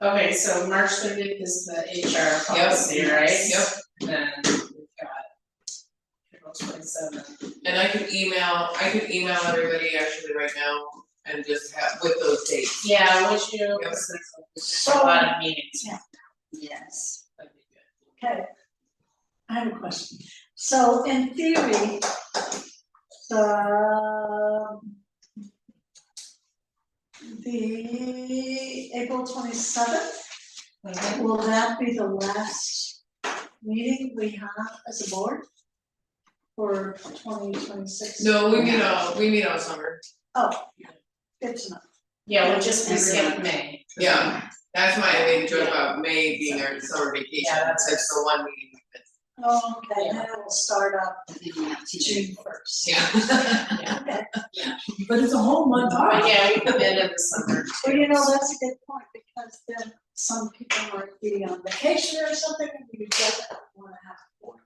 Okay, so March 30th is the HR policy, right? Yep. Then we've got April 27th. And I could email everybody actually right now and just have, with those dates. Yeah, would you, Yep. there's a lot of meetings. Yes. That'd be good. Okay. I have a question. So in theory, the April 27th, will that be the last meeting we have as a board for 2026? No, we meet all summer. Oh, good to know. Yeah, we'll just skip May. Yeah, that's why I made a joke about May being our summer vacation, Yeah, that's- that's the one meeting we missed. Oh, okay, then it will start up I think we have 2 June 1st. Yeah. Okay, But it's a whole month But yeah, we come in the summer. well, you know, that's a good point, because then some people might be on vacation or something, and you just wanna have a board.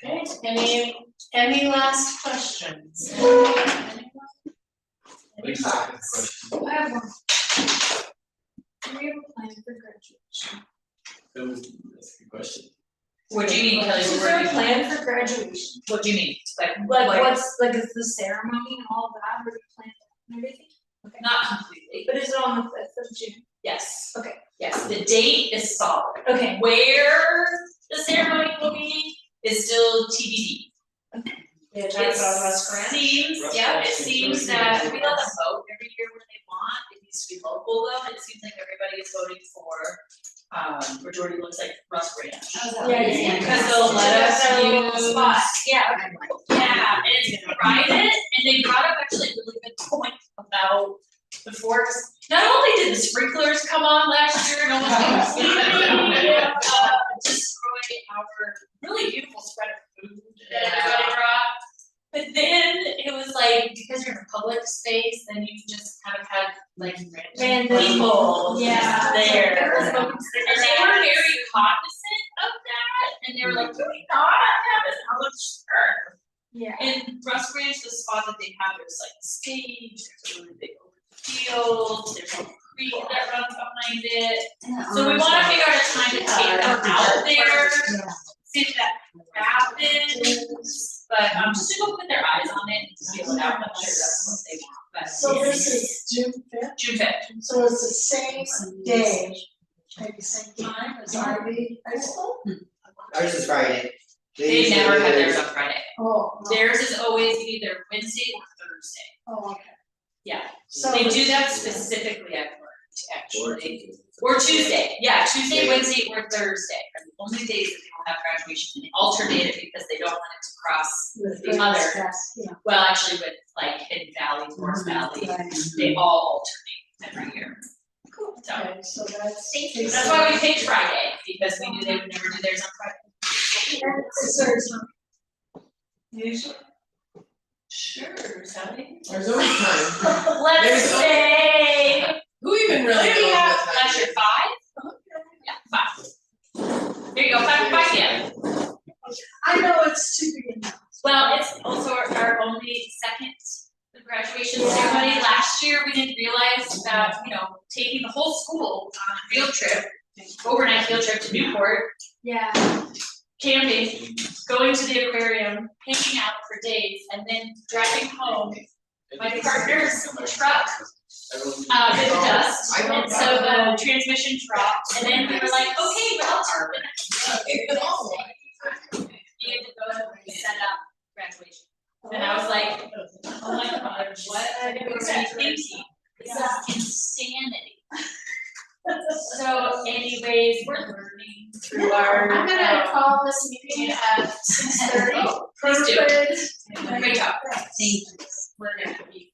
Okay, any last questions? Anyone? Exactly, question. I have one. Do we have a plan for graduation? That's a good question. What do you mean, Kelly? Is there a plan for graduation? What do you mean? Like What's, like, is the ceremony and all that, or the plan and everything? Okay. not completely, But is it on the 5th of June? yes. Okay. Yes, the date is solid. Okay. Where the ceremony will be is still TBD. Yeah, talk about restaurant. It seems that we let them vote every year where they want, it needs to be local though, it seems like everybody is voting for, majority looks like Russ Ranch. Yeah. Because they'll let us That's our little use, spot. yeah, and it's private, and they brought up actually a really good point about the forks. Not only did the sprinklers come on last year, no one's completely, destroy our really beautiful spread of food that everybody brought. But then it was like, because you're in a public space, then you just kind of had like random people there. And they were very cognizant of that, and they were like, do we not have it? I was sure. Yeah. In Russ Ranch, the spot that they have, there's like a stage, there's a really big open field, there's a creek that runs behind it. So we wanna figure out a time to take them out there, see if that happens. But just to go put their eyes on it and feel it out, I'm sure that's what they want, but. So this is June fifth, June 5th. so it's the same day, maybe same time as Ivy High School? Ours is Friday. They usually never do have theirs- theirs on Friday. Oh, no. Theirs is always either Wednesday or Thursday. Oh, okay. Yeah, So they do that specifically, I've learned, actually. Or Tuesday, yeah, Tuesday, Yeah. Wednesday, or Thursday are the only days that they will have graduation, and they alternate it because they don't want it to cross With the other. class, yeah. Well, actually with like Hidden Valley, North Valley, Right. they all alternate every year. Cool. So Okay, so that's. that's why we picked Friday, because we knew they would never do theirs on Friday. And is there some Usually. Sure, Sally. There's always time. Let's There's say, Who even what really do knows we what have time last it year, is? 5? Yeah, 5. There you go, 5 p.m. I know it's to be announced. Well, it's also our only second graduation ceremony. Last year, we didn't realize that, taking the whole school on a field trip, overnight field trip to Newport, Yeah. camping, going to the aquarium, hanging out for days, and then driving home. My partner's truck, hit the dust, and so the transmission dropped, and then we were like, okay, well, It could all work. you had to go and set up graduation. And I was like, oh my god, what are we thinking? This is insanity. So anyways, we're learning through our. I'm gonna call this meeting at 6:30. Oh, please do. Perfect. Great job. Thank you. We're gonna be